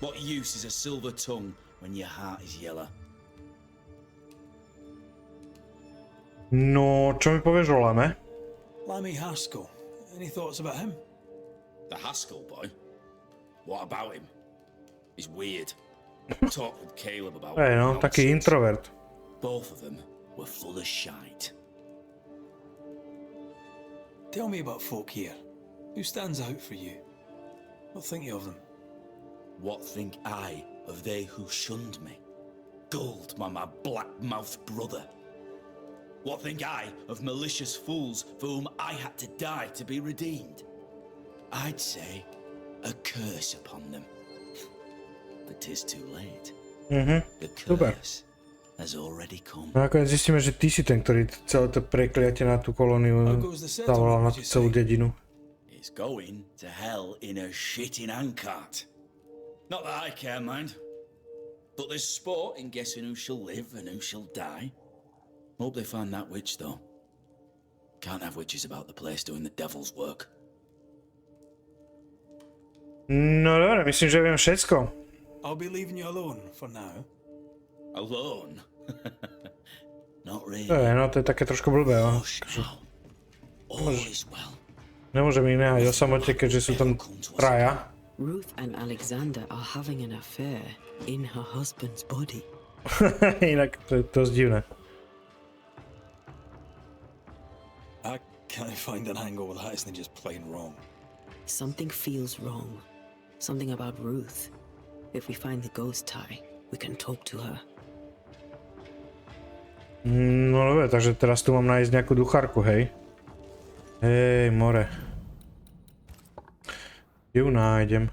S5: What use is a silver tongue when your heart is yellow?
S1: No, čo mi povieš o Lame?
S3: Lammy Haskell. Any thoughts about him?
S5: The Haskell boy? What about him? He's weird. Talked with Caleb about
S1: Hej no, taký
S5: nonsense.
S1: introvert.
S5: Both of them were full of shite.
S3: Tell me about folk here. Who stands out for you? What think you of them?
S5: What think I of they who shunned me? Gulled by my black-mouthed brother? What think I of malicious fools for whom I had to die to be redeemed? I'd say a curse upon them. But 'tis too late. The
S1: super.
S5: curse has already come.
S1: No nakoniec zistíme, že ty si ten, ktorý celé to prekliatie na tú kolóniu zavolal na tú celú dedinu.
S5: It's going to hell in a shitting handcart. Not that I care, mind. But there's sport in guessing who shall live and who shall die. Hope they find that witch, though. Can't have witches about the place doing the devil's work.
S1: No dobre, myslím, že viem všetko.
S3: I'll be leaving you alone for now.
S5: Alone? Not really.
S1: No to je také trošku blbé, no.
S5: Hush now. All is well.
S1: Nemôžem ich nehať o samote, keďže sú tam traja.
S6: Ruth and Alexander are having an affair in her husband's body.
S1: Inak to je dosť divné.
S3: I can't find an angle with that, isn't it just plain wrong?
S6: Something feels wrong. Something about Ruth. If we find the ghost tie, we can talk to her.
S1: No dobre, takže teraz tu mám nájsť nejakú duchárku, hej? Hej, more. Ju nájdem.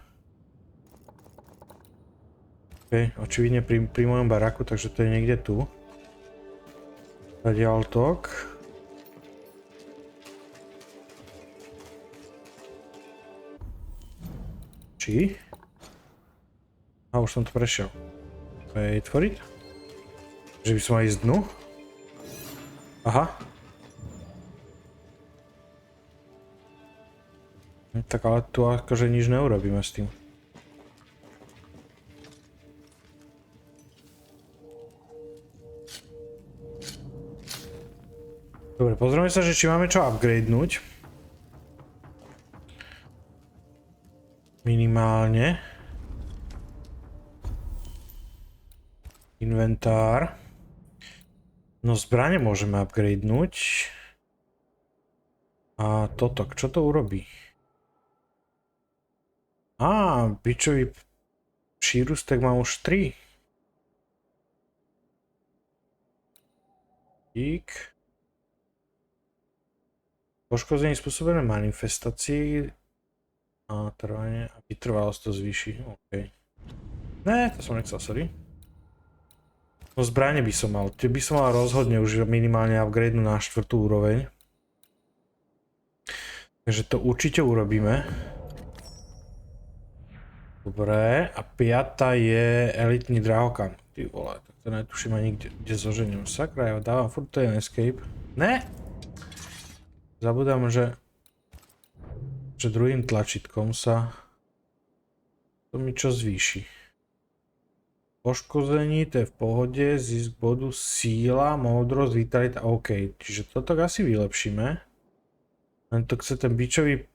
S1: OK, očividne pri mojom baraku, takže to je niekde tu. Zadiaľ tok. Či? A už som to prešiel. Vytvoriť? Že by som mal ísť dnu? Aha. Tak ale tu akože nič neurobíme s tým. Dobre, pozrieme sa, že či máme čo upgradenúť. Minimálne. Inventár. No zbrane môžeme upgradenúť. A toto, čo to urobí? Bičový šírustek mám už 3. Dík. Poškozenie spôsobené manifestácií a trvanie a vytrvalosť to zvýši. OK. Ne, to som nechcel, sorry. No zbrane by som mal. Tie by som mal rozhodne už minimálne upgradenúť na 4. úroveň. Takže to určite urobíme. Dobre, a 5. je elitný drahokam. Ty vole, tak to netuším ani kde zoženiem. Sakra, ja dávam furt ten escape. Ne! Zabudám, že druhým tlačítkom sa to mi čo zvýši. Poškození, to je v pohode, zisk bodu, síla, múdrosť, vitalita, OK. Čiže toto asi vylepšíme. Len to chce ten bičový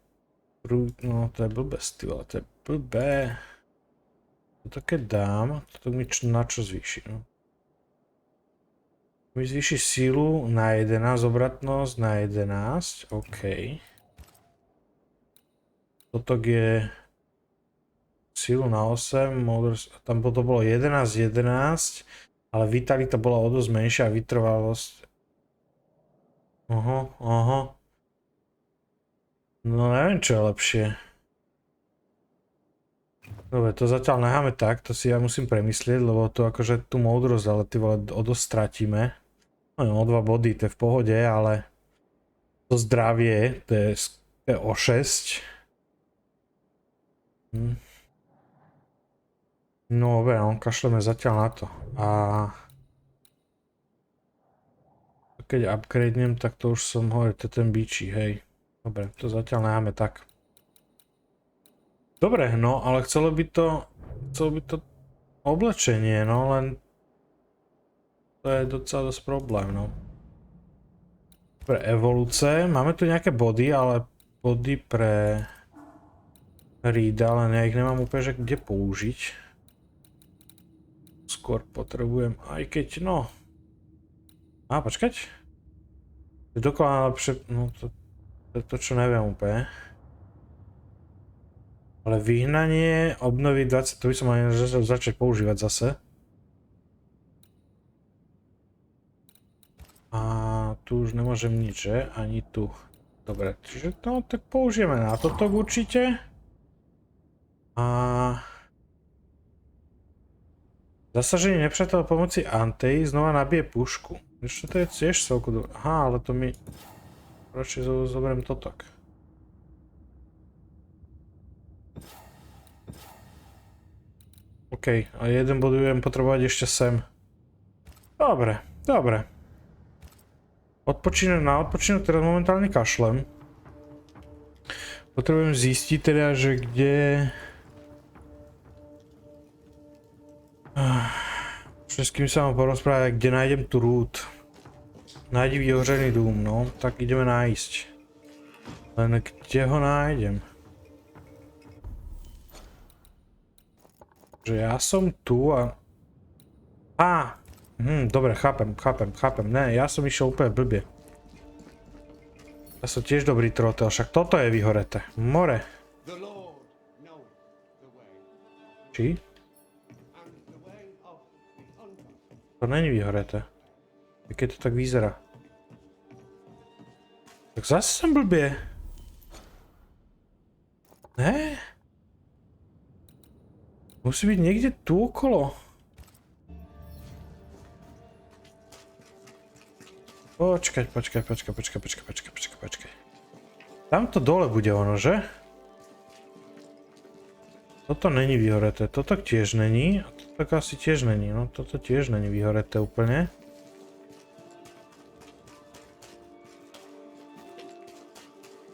S1: prúd, no to je blbé, to je blbé. Toto keď dám, toto mi na čo zvýši, no. Mi zvýši sílu na 11, obratnosť na 11, OK. Toto je sílu na 8, múdrosť, tam to bolo 11, ale vitalita bola o dosť menšia a vytrvalosť. Aha. No neviem, čo je lepšie. Dobre, to zatiaľ necháme tak, to si ja musím premyslieť, lebo to akože tú múdrosť, ale ty vole, o dosť stratíme. No, o 2 body, to je v pohode, ale to zdravie, to je o 6. No dobre, no, kašleme zatiaľ na to. A keď upgradenem, tak to už som hovoril, to je ten bičí, hej. Dobre, to zatiaľ necháme tak. Dobre, no, ale chcelo by to oblečenie, no, len to je docela dosť problém, no. Pre evolúcie, máme tu nejaké body, ale body pre Rida, len ja ich nemám úplne, že kde použiť. Skôr potrebujem, aj keď, no. Počkať. Dokonale lepšie, no to je to, čo neviem úplne. Ale vyhnanie, obnoviť 20, to by som mal začať používať zase. A tu už nemôžem nič, že? Ani tu. Dobre, čiže to tak použijeme na toto určite. A zasaženie nepriateľa pomoci Antei znova nabije pušku. Ešte to je tiež celku dobré. Aha, ale to mi... Radšej zoberiem toto. OK, a jeden bod budem potrebovať ešte sem. Dobre. Na odpočinok teraz momentálne kašlem. Potrebujem zistiť teda, že kde... S kým sa mám porozprávať, kde nájdem tú rút. Nájdi vyhořený dům, no, tak ideme nájsť. Len kde ho nájdem? Že ja som tu a... Dobre, chápem. Ne, ja som išiel úplne blbie. Ja som tiež dobrý trotel, však toto je vyhoreté. More. Či? To není vyhoreté. Keď to tak vyzerá. Tak zase som blbie. Ne? Musí byť niekde tu okolo. Počkaj. Tamto dole bude ono, že? Toto není vyhoreté, toto tiež není. A toto asi tiež není, no toto tiež není vyhoreté úplne.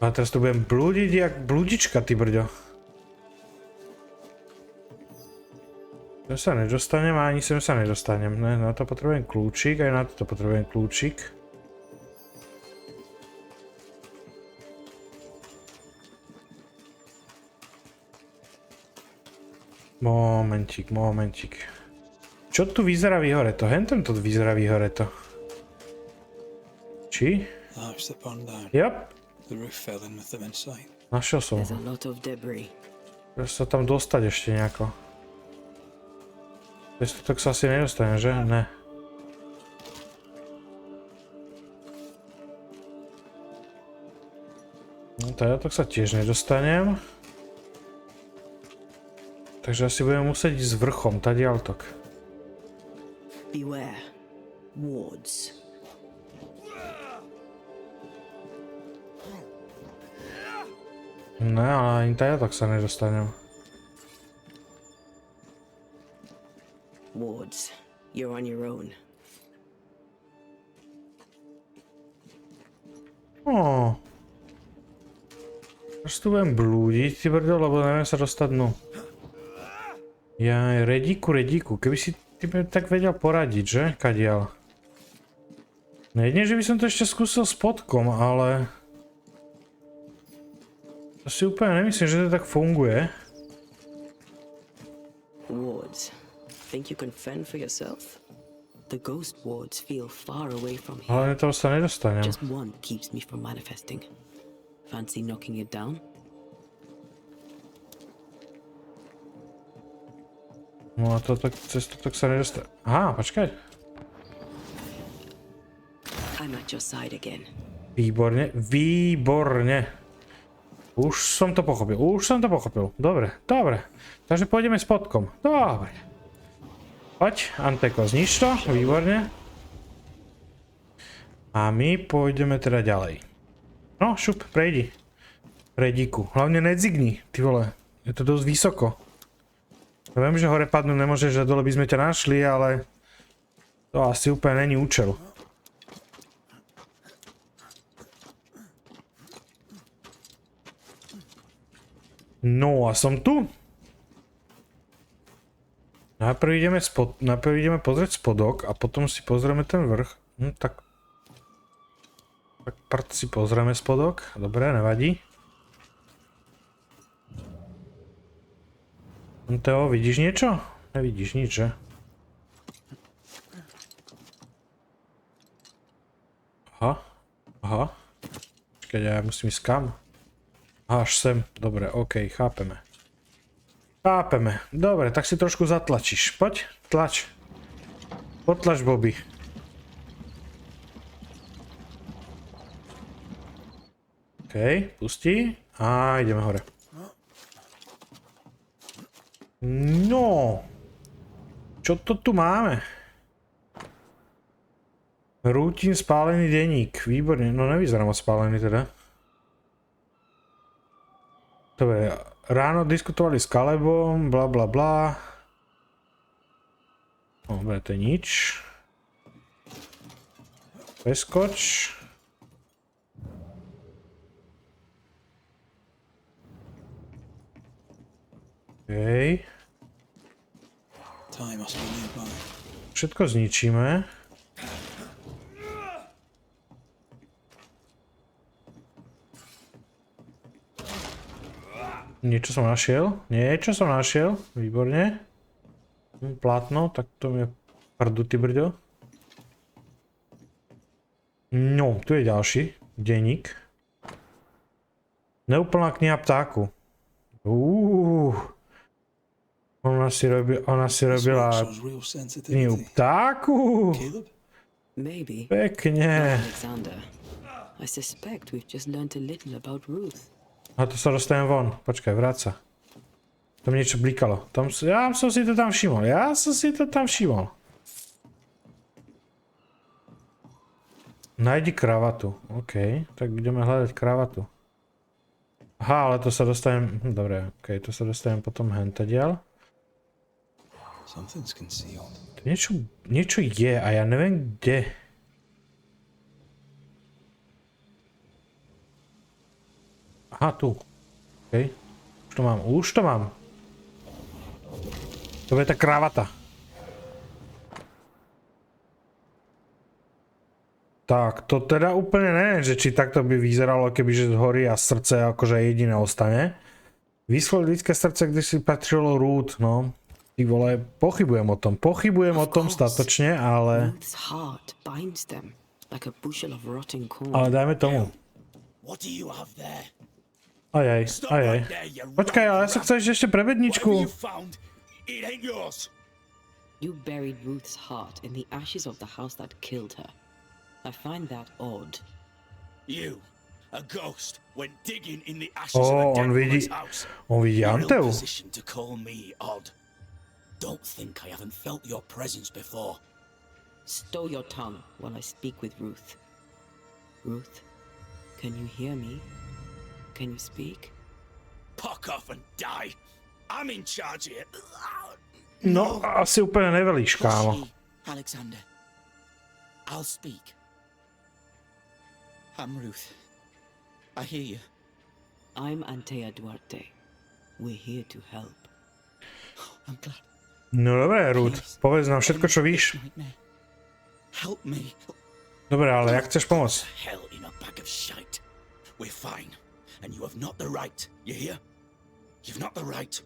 S1: A teraz tu budem blúdiť jak blúdička, ty brďo. Sem sa nedostanem a ani sem sa nedostanem. Ne, na to potrebujem kľúčik, aj na to potrebujem kľúčik. Momentík. Čo tu vyzerá vyhoreto? Hentem to vyzerá vyhoreto. Či? Yep. Našiel som ho. Treba sa tam dostať ešte nejako. Tak sa asi nedostane, že? Ne. No tak sa tiež nedostanem. Takže asi budeme musieť ísť s vrchom, tadiaľtok.
S6: Beware. Wards.
S1: Ne, ale ani tadiaľtok sa nedostanem.
S6: Wards, you're on your own.
S1: Až tu budem blúdiť, ty brdo, lebo neviem sa dostať dnu. Jaj, redíku, keby si ty tak vedel poradiť, že? Kadiaľ. No jedine, že by som to ešte skúsil s podkom, ale... To si úplne nemyslím, že to tak funguje.
S6: Wards, think you can fend for yourself? The ghost wards feel far away from here.
S1: Ale toho sa nedostanem.
S6: Just one keeps me from manifesting. Fancy knocking it down?
S1: No a to tak, cez to tak sa nedostane. Aha, počkaj.
S6: I'm at your side again.
S1: Výborne. Už som to pochopil. Dobre. Takže pôjdeme s podkom. Dobre. Poď, Anteko, znič to. Výborne. A my pôjdeme teda ďalej. No, šup, prejdi. Prejdíku. Hlavne nedzigni, ty vole. Je to dosť vysoko. Ja viem, že hore padnúť nemôžeš, že dole by sme ťa našli, ale... To asi úplne není účel. No a som tu. Najprv ideme pozrieť spodok a potom si pozrieme ten vrch. Tak prd si pozrieme spodok. Dobre, nevadí. Teo, vidíš niečo? Nevidíš nič, že? Aha. Počkaj, ja musím ísť kam? Až sem. Dobre, okej, chápeme. Dobre, tak si trošku zatlačíš. Poď, tlač. Potlač, Bobby. Okej, pustí. A ideme hore. No. Čo to tu máme? Rútin spálený denník. Výborne. No nevyzerá moc spálený teda. Dobre, ráno diskutovali s Kalebom, bla bla bla. Dobre, to je nič. Preskoč. Okej.
S3: Time must be nearby.
S1: Všetko zničíme. Niečo som našiel. Výborne. Plátno, tak to mi je prdu, ty brďo. No, tu je ďalší. Denník. Neúplná kniha ptáku. Ona si robila knihu ptáku.
S6: Maybe.
S1: Pekne.
S6: Alexander. I suspect we've just learned a little about Ruth.
S1: A to sa dostanem von. Počkaj, vráť sa. Tam niečo blikalo. Ja som si to tam všimol. Nájdi kravatu. OK, tak ideme hľadať kravatu. Aha, ale to sa dostanem... Dobre, OK, to sa dostanem potom hentadiaľ. Niečo je a ja neviem kde. Aha, tu. OK. Už to mám. To je tá kravata. Tak, to teda úplne neviem, že či takto by vyzeralo, kebyže zhorí a srdce akože jediné ostane. Vyslal ľudské srdce, kde si patrilo Ruth, no. Ty vole, pochybujem o tom statočne, ale... Ale dajme tomu. Ajaj. Počkaj, ale ja som chcel ešte prebedničku.
S6: You buried Ruth's heart in the ashes of the house that killed her. I find that odd.
S5: You, a ghost, went digging in the ashes of a dead woman's house.
S1: On vidí Anteu.
S5: Position to call me odd. Don't think I haven't felt your presence before.
S6: Stow your tongue while I speak with Ruth. Ruth, can you hear me? Can you speak?
S5: Puck off and die. I'm in charge here.
S1: No, asi úplne nevelíš, kámo.
S5: Alexander, I'll speak. I'm Ruth. I hear you.
S6: I'm Antea Duarte. We're here to help.
S5: I'm glad.
S1: No dobré, Ruth, povedz nám všetko, čo víš.
S5: Help me.
S1: Dobre, ale jak chceš pomôcť?
S5: Hell in a bag of shite. We're fine. And you have not the right. You hear? You've not the right.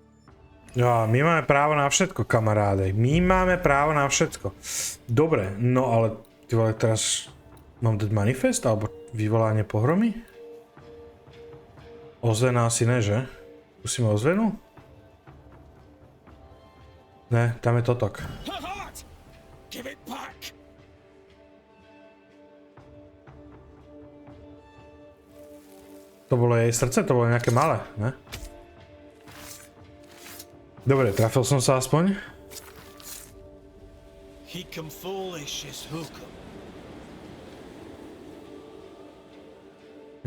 S1: No, my máme právo na všetko, kamaráde. My máme právo na všetko. Dobre, no ale ty vole, teraz mám dať manifest alebo vyvolanie pohromy? Ozvena asi ne, že? Musíme ozvenu? Ne, tam je totok.
S5: Give it back.
S1: To bolo jej srdce, to bolo nejaké malé, ne? Dobre, trafil som sa aspoň.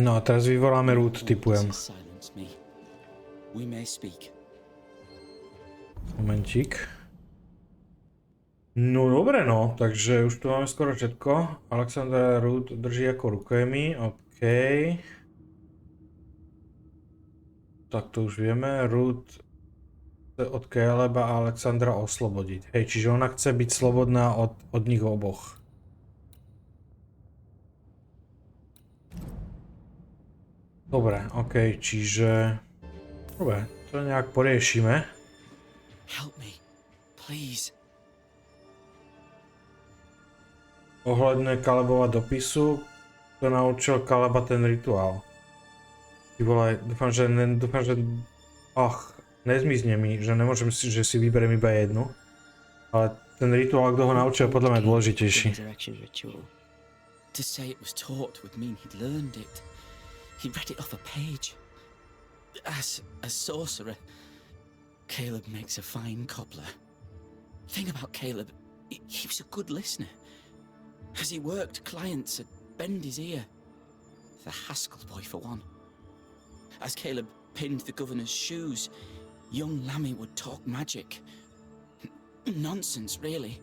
S1: No a teraz vyvoláme Ruth, typujem. Momentík. No dobre no, takže už tu máme skoro všetko. Alexandra Ruth drží ako rukojmí, OK. Tak to už vieme, Ruth od Caleba a Alexandra oslobodiť. Hej, čiže ona chce byť slobodná od nich oboch. Dobre, OK, čiže... Dobre, to nejak poriešime.
S5: Help me, please.
S1: Ohľadne Calebova dopisu, to naučil Caleba ten rituál. Ty vole, dúfam, že... Nezmizne mi, že nemôžem si, že si vyberiem iba jednu. Ale ten rituál, kto ho naučil, je podľa mňa dôležitejší.
S5: To say it was taught would mean he'd learned it. He read it off a page. As a sorcerer, Caleb makes a fine cobbler. The thing about Caleb, he was a good listener. As he worked, clients would bend his ear. The Haskell boy, for one. As Caleb pinned the governor's shoes, young Lammy would talk magic. Nonsense, really.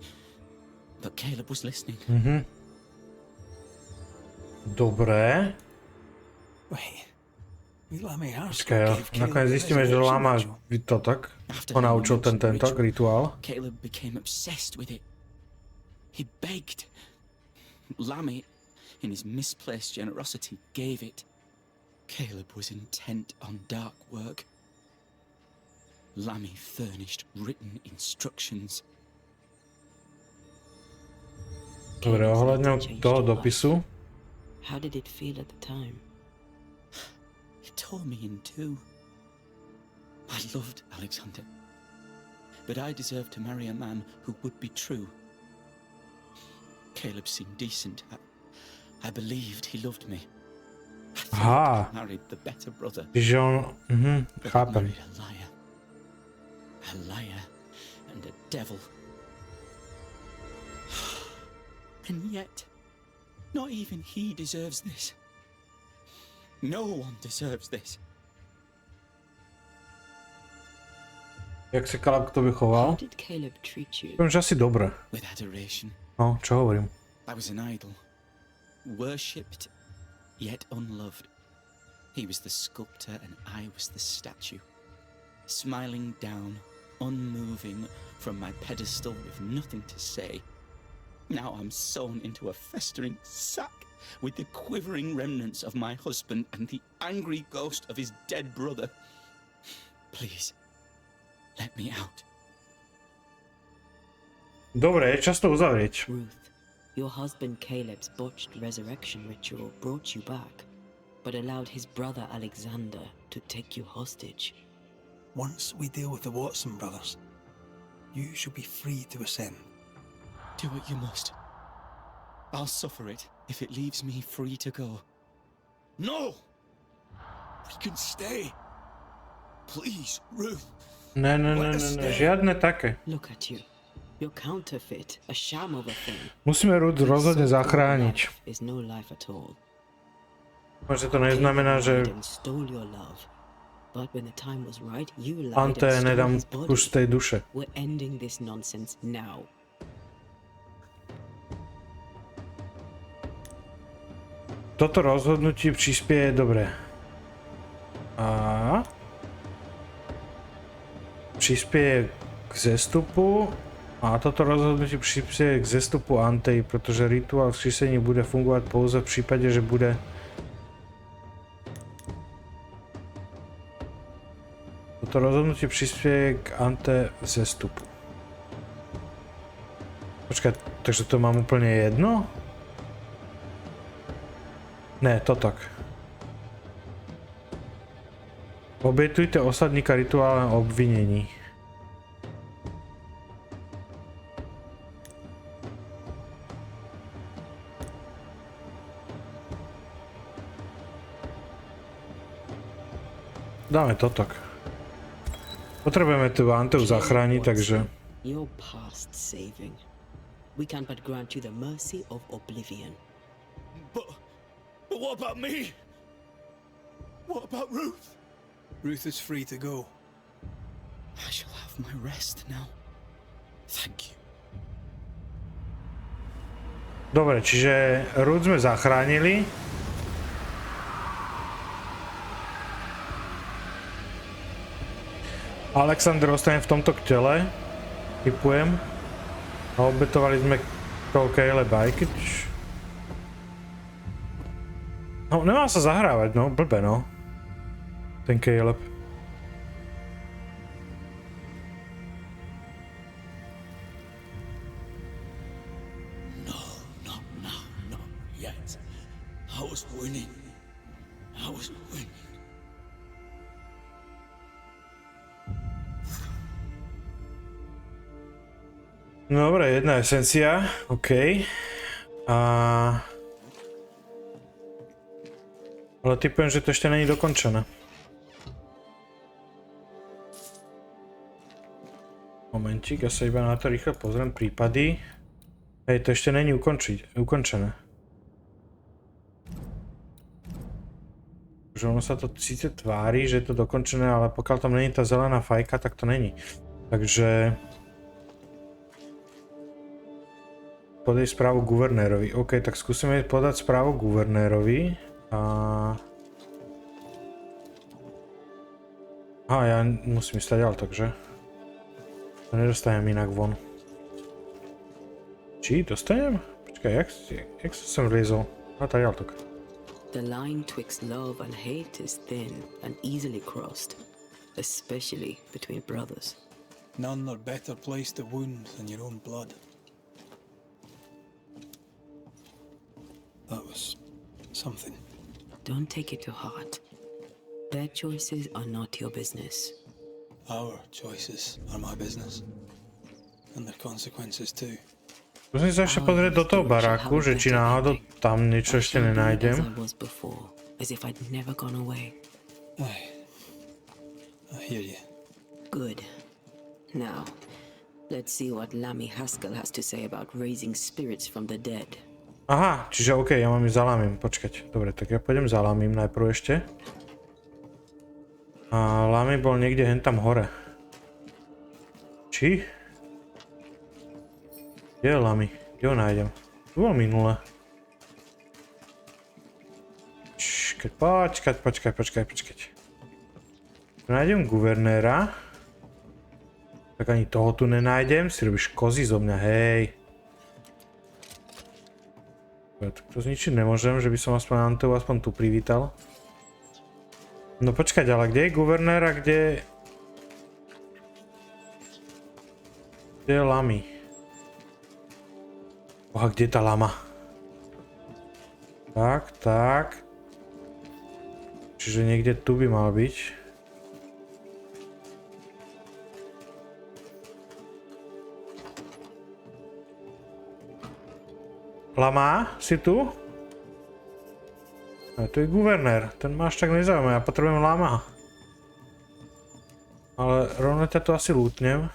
S5: But Caleb was listening.
S1: Dobre.
S3: Wait.
S1: Počkaj, jo. Nakoniec zistíme, že Lama to tak. Ho naučil tento rituál.
S5: Caleb became obsessed with it. He begged. Lammy, in his misplaced generosity, gave it. Caleb was intent on dark work. Lammy furnished written instructions.
S1: Dobre, ohľadne toho dopisu.
S6: How did it feel at the time?
S5: It tore me in two. I loved Alexander, but I deserved to marry a man who would be true. Caleb seemed decent. I believed he loved me. I thought I married the better brother.
S1: Čiže on... chápem.
S5: Married a liar. A liar and a devil. And yet, not even he deserves this. No one deserves this.
S1: Jak sa Caleb k tobie choval?
S6: How did Caleb treat you?
S1: Poviem, že asi dobre.
S5: With adoration.
S1: No, čo hovorím?
S5: I was an idol. Worshipped, yet unloved. He was the sculptor and I was the statue. Smiling down, unmoving from my pedestal with nothing to say. Now I'm sewn into a festering sack with the quivering remnants of my husband and the angry ghost of his dead brother. Please, let me out.
S1: Dobre, je čas to uzavrieť.
S6: Ruth, your husband Caleb's botched resurrection ritual brought you back, but allowed his brother Alexander to take you hostage.
S3: Once we deal with the Watson brothers, you shall be free to ascend.
S5: Do what you must. I'll suffer it if it leaves me free to go.
S3: No! We can stay. Please, Ruth.
S1: Ne, žiadne také.
S6: Look at you. You're counterfeit, a sham of a thing.
S1: Musíme Ruth rozhodne zachrániť.
S6: Is no life at all.
S1: Možno to neznamená, že
S6: stole your love. But when the time was right, you lied
S1: Ante
S6: and stole
S1: nedám
S6: his body.
S1: kus tej duše.
S6: We're ending this nonsense now.
S1: Toto rozhodnutie prispieje dobre. A prispieje k zestupu. A toto rozhodnutie prispieje k zestupu Antei, pretože rituál vzkřísení bude fungovať pouze v prípade, že bude toto rozhodnutie prispieje k Ante zestupu. Počkaj, takže to mám úplne jedno? Ne, to tak. Obetujte osadníka rituálne obvinení. Dáme to tak. Potrebujeme tú Anteu zachrániť, takže...
S6: You're past saving. We can but grant you the mercy of oblivion.
S5: But what about me? What about Ruth?
S3: Ruth is free to go.
S5: I shall have my rest now. Thank you.
S1: Dobre, čiže Ruth sme zachránili. Alexander ostane v tomto tele. Typujem. A obetovali sme toho Caleba, aj keď... No, nemá sa zahrávať, no, blbe, no. Ten Caleb.
S5: No, not yet. I was winning.
S1: Dobre, jedna esencia, OK. Ale typujem, že to ešte není dokončené. Momentík, ja sa iba na to rýchlo pozriem, prípady. Hej, to ešte není ukončené. Že ono sa to síce tvári, že je to dokončené, ale pokiaľ tam není tá zelená fajka, tak to není. Takže... Podej správu guvernérovi. OK, tak skúsime podať správu guvernérovi. Aha, ja musím ísť ďalej, takže... To nedostanem inak von. Či? Dostanem? Počkaj, jak som sem vliezol? A tá ďalej.
S6: The line twixt love and hate is thin and easily crossed, especially between brothers.
S3: None are better placed to wound than your own blood. That was something.
S6: Don't take it to heart. Their choices are not your business.
S3: Our choices are my business. And their consequences too.
S1: Musím sa ešte pozrieť do toho baráku, že či náhodou tam niečo ešte nenájdem.
S3: I hear you.
S6: Good. Now, let's see what Lammy Haskell has to say about raising spirits from the dead.
S1: Aha, čiže OK, ja mám ísť za Lamím. Počkať, dobre, tak ja pôjdem za Lamím najprv ešte. A Lamy bol niekde hen tam hore. Či? Kde je Lamy? Kde ho nájdem? Tu bol minule. Počkať. Tu nájdem guvernéra. Tak ani toho tu nenájdem. Si robíš kozy zo mňa, hej. Tak to zničiť nemôžem, že by som aspoň tu privítal. No počkať, ale kde je guvernér a kde je Lamy? Boha, kde je tá lama? Tak. Čiže niekde tu by mal byť. Lama, si tu? A to je guvernér, ten ma až tak nezaujíma, ja potrebujem Lama. Ale rovno ťa tu asi lútnem.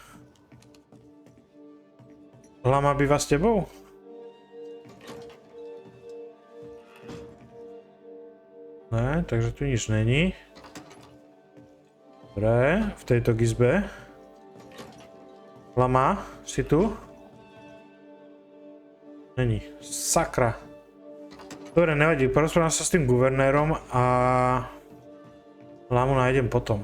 S1: Lama býva s tebou? Ne, takže tu nič není. Dobre, v tejto gizbe. Lama, si tu? Není, sakra. Dobre, nevadí, porozprávam sa s tým guvernérom a Lamu nájdem potom.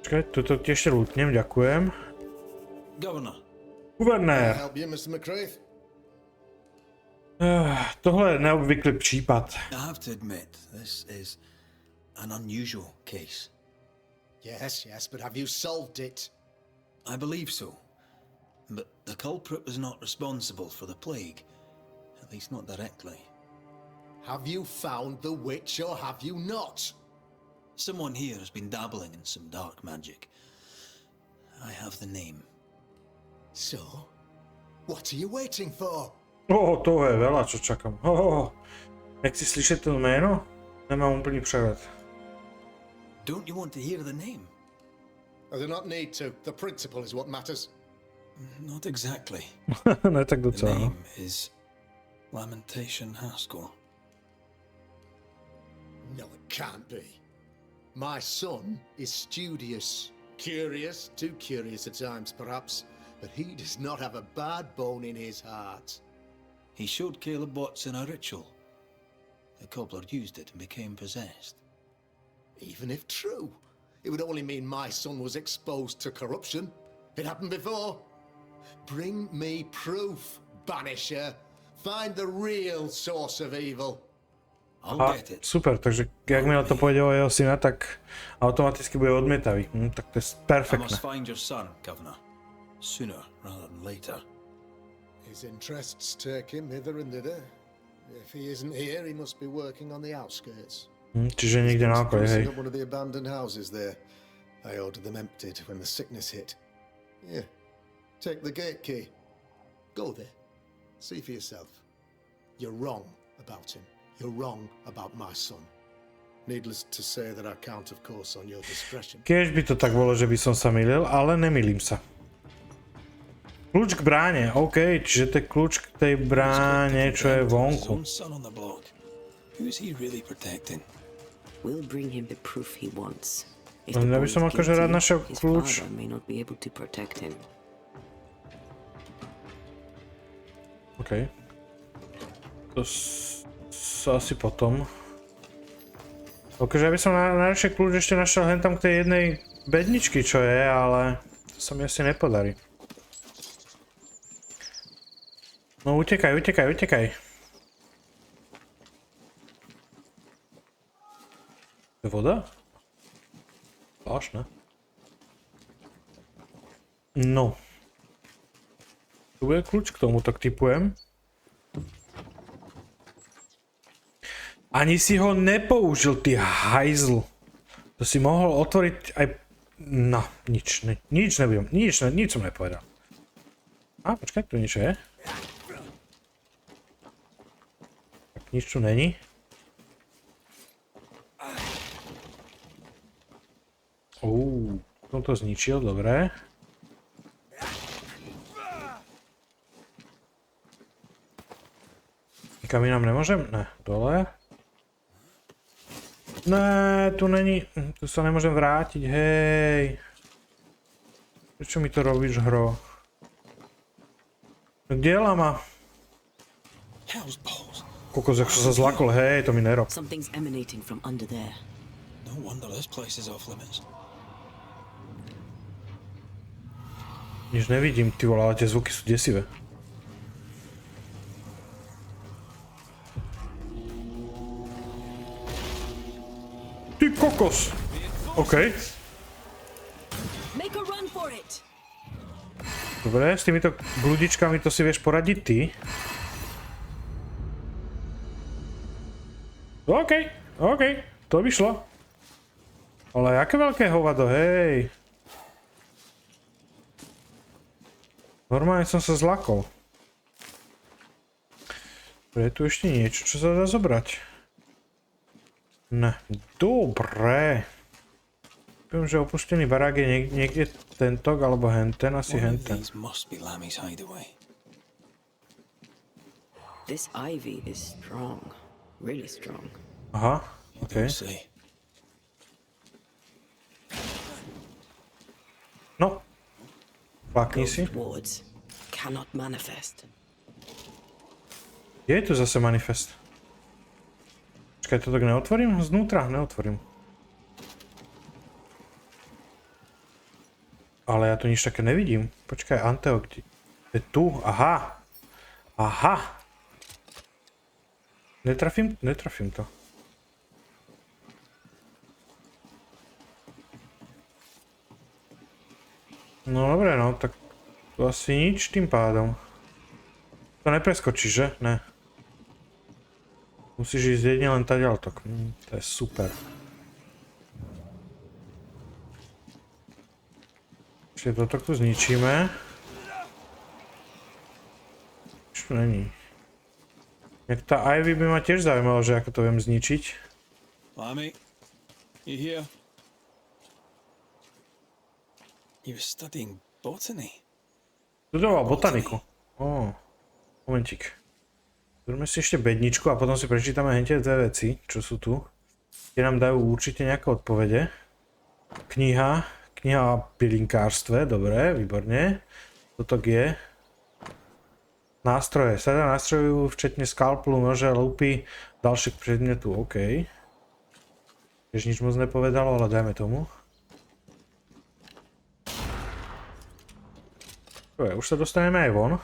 S1: Počkaj, tuto ti ešte lútnem, ďakujem. Guvernér! Tohle je neobvyklý případ.
S4: I have to admit, this is an unusual case.
S7: Yes, but have you solved it?
S4: I believe so. But the culprit was not responsible for the plague. At least not directly.
S7: Have you found the witch or have you not?
S4: Someone here has been dabbling in some dark magic. I have the name.
S7: So? What are you waiting for?
S1: To je veľa, čo čakám. Jak si slyšet to jméno? Nemám úplný přehled.
S4: Don't you want to hear the name?
S7: I do not need to. The principle is what matters.
S3: Not exactly.
S1: Ne, tak
S3: The
S1: docela.
S3: name is Lamentation Haskell.
S7: No, it can't be. My son is studious. Curious, too curious at times perhaps, but he does not have a bad bone in his heart.
S4: He showed Caleb Watson a ritual. The cobbler used it and became possessed.
S7: Even if true, it would only mean my son was exposed to corruption. It happened before. Bring me proof, Banisher. Find the real source of evil.
S4: I'll get it.
S1: Super, takže jakmile to pôjde o jeho syna, tak automaticky bude odmietavý. Tak to je
S4: I
S1: perfektné.
S4: must find your son, Governor. Sooner rather than later.
S7: His interests take him hither and thither. If he isn't here, he must be working on the outskirts.
S1: Čiže niekde na okolí, hej.
S7: Up one of the abandoned houses there. I ordered them emptied when the sickness hit. Here, take the gate key. Go there. See for yourself. You're wrong about him. You're wrong about my son. Needless to say that I count, of course, on your discretion.
S1: Keď by to tak bolo, že by som sa mýlil, ale nemýlim sa. Kľúč k bráne, OK, čiže to je kľúč k tej bráne, čo je vonku.
S3: Who's he really protecting?
S6: We'll bring him the proof he wants. If
S1: Ja
S6: the
S1: by
S6: boy
S1: som
S6: is
S1: akože rád
S6: guilty,
S1: našiel
S6: his
S1: kľúč.
S6: father may not be able to protect him.
S1: OK. To asi potom. Akože ja by som najlepšie kľúč ešte našiel hen tam k tej jednej bedničky, čo je, ale to sa mi asi nepodarí. No utekaj, utekaj, utekaj. To je voda? Zvláštne. No. Tu bude kľúč k tomu, tak typujem. Ani si ho nepoužil, ty hajzl. To si mohol otvoriť aj... No, nič nebudem, nič som nepovedal. A, počkaj, tu niečo je. Tak nič tu není. Som to zničil, dobre. Nikam inám nemôžem? Ne, dole. Ne, tu není, tu sa nemôžem vrátiť, hej. Prečo mi to robíš, hro? Kde je lama? Kokos, ako som sa zlakol, hej, to mi nerob.
S6: Something's emanating from under there.
S3: No wonder this place is off limits.
S1: Nič nevidím, ty vole, ale tie zvuky sú desivé. Ty kokos! OK. Dobre, s týmito bludičkami to si vieš poradiť ty. OK, OK, to by šlo. Ale aké veľké hovado, hej. Normálne som sa zlakol. Je tu ešte niečo, čo sa dá zobrať. Ne, dobre. Viem, že opustený barák je niekde tentok alebo henten, asi henten.
S6: This ivy is strong, really strong.
S1: Aha, okej. No, plakni si.
S6: Cannot manifest.
S1: Je tu zase manifest. Počkaj, to tak neotvorím? Znútra neotvorím. Ale ja tu nič také nevidím. Počkaj, Anteo, kde? Je tu? Aha. Aha. Netrafím to. No dobre, no, tak tu asi nič tým pádom. To nepreskočíš, že? Ne. Musíš ísť jedine len taďalto. To je super. Ešte toto tu zničíme. Čo tu není? Jak tá Ivy by ma tiež zaujímalo, že ako to viem zničiť.
S3: Lammy, you here? You were studying botany.
S1: Studoval botaniku. Ó, momentík. Zrejme si ešte bedničku a potom si prečítame hentie dve veci, čo sú tu. Tie nám dajú určite nejaké odpovede. Kniha o bylinkárstve, dobre, výborne. Toto je. Nástroje. Sa dá nástrojujú včetne skalpelu, nože, lúpy, ďalších predmetu, OK. Tiež nič moc nepovedalo, ale dajme tomu. Už sa dostaneme aj von.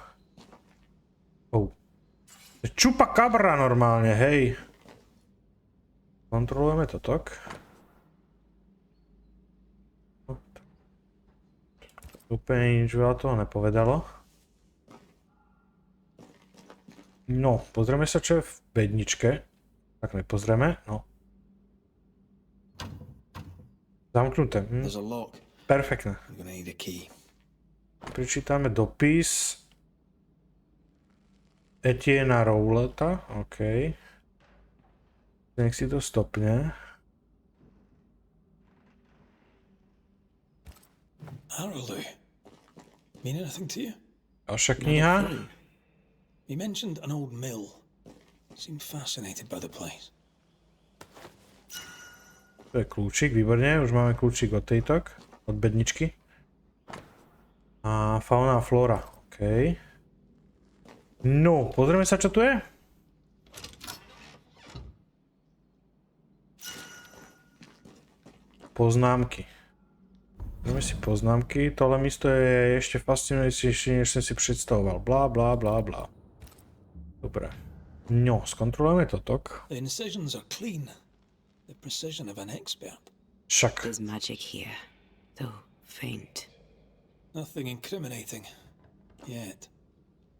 S1: Čupakabra normálne, hej. Kontrolujeme to tak. Úplne nič veľa toho nepovedalo. No, pozrieme sa, čo je v bedničke. Tak nepozrieme, no. Zamknuté. Perfektné. Prečítame dopis Etiena Rowleta, OK. Nech si to stopne.
S3: Arulu. Mean anything to you?
S1: Ďalšia kniha.
S3: He mentioned an old mill. Seemed fascinated by the place.
S1: To je kľúčik, výborne. Už máme kľúčik od tejtok, od bedničky. A fauna a flora, OK. No, pozrieme sa, čo tu je. poznámky. Pozrieme si poznámky. Tohle místo je ešte fascinujúcejšie, než som si predstavoval. Blá, blá, blá, blá. Dobre. No, skontrolujeme toto.
S3: The incisions are clean. The precision of an expert.
S1: Však.
S6: There's magic here, though faint.
S3: Nothing incriminating. Yet.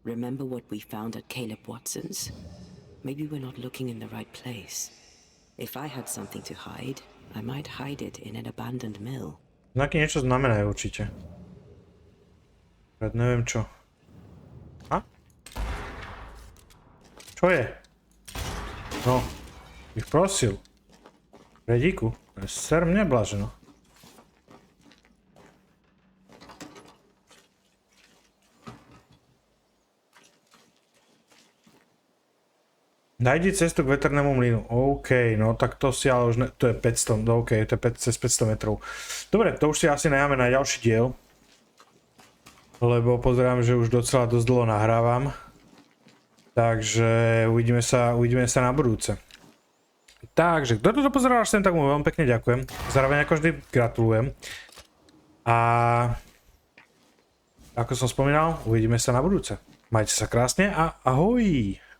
S6: Remember what we found at Caleb Watson's? Maybe we're not looking in the right place. If I had something to hide, I might hide it in an abandoned mill.
S1: Znaky niečo znamenajú určite. Rád neviem čo. A? Čo je? No, ich prosil. Redíku. Ser mne blaženo. Najdi cestu k veternému mlynu. OK, no tak to si ale už ne... To je 500, no OK, to je cez 500 metrov. Dobre, to už si asi necháme na ďalší diel. Lebo pozerám, že už docela dosť dlho nahrávam. Takže uvidíme sa na budúce. Takže, kto to pozeral až sem, tak mu veľmi pekne ďakujem. Zároveň ako vždy gratulujem. A ako som spomínal, uvidíme sa na budúce. Majte sa krásne a ahoj!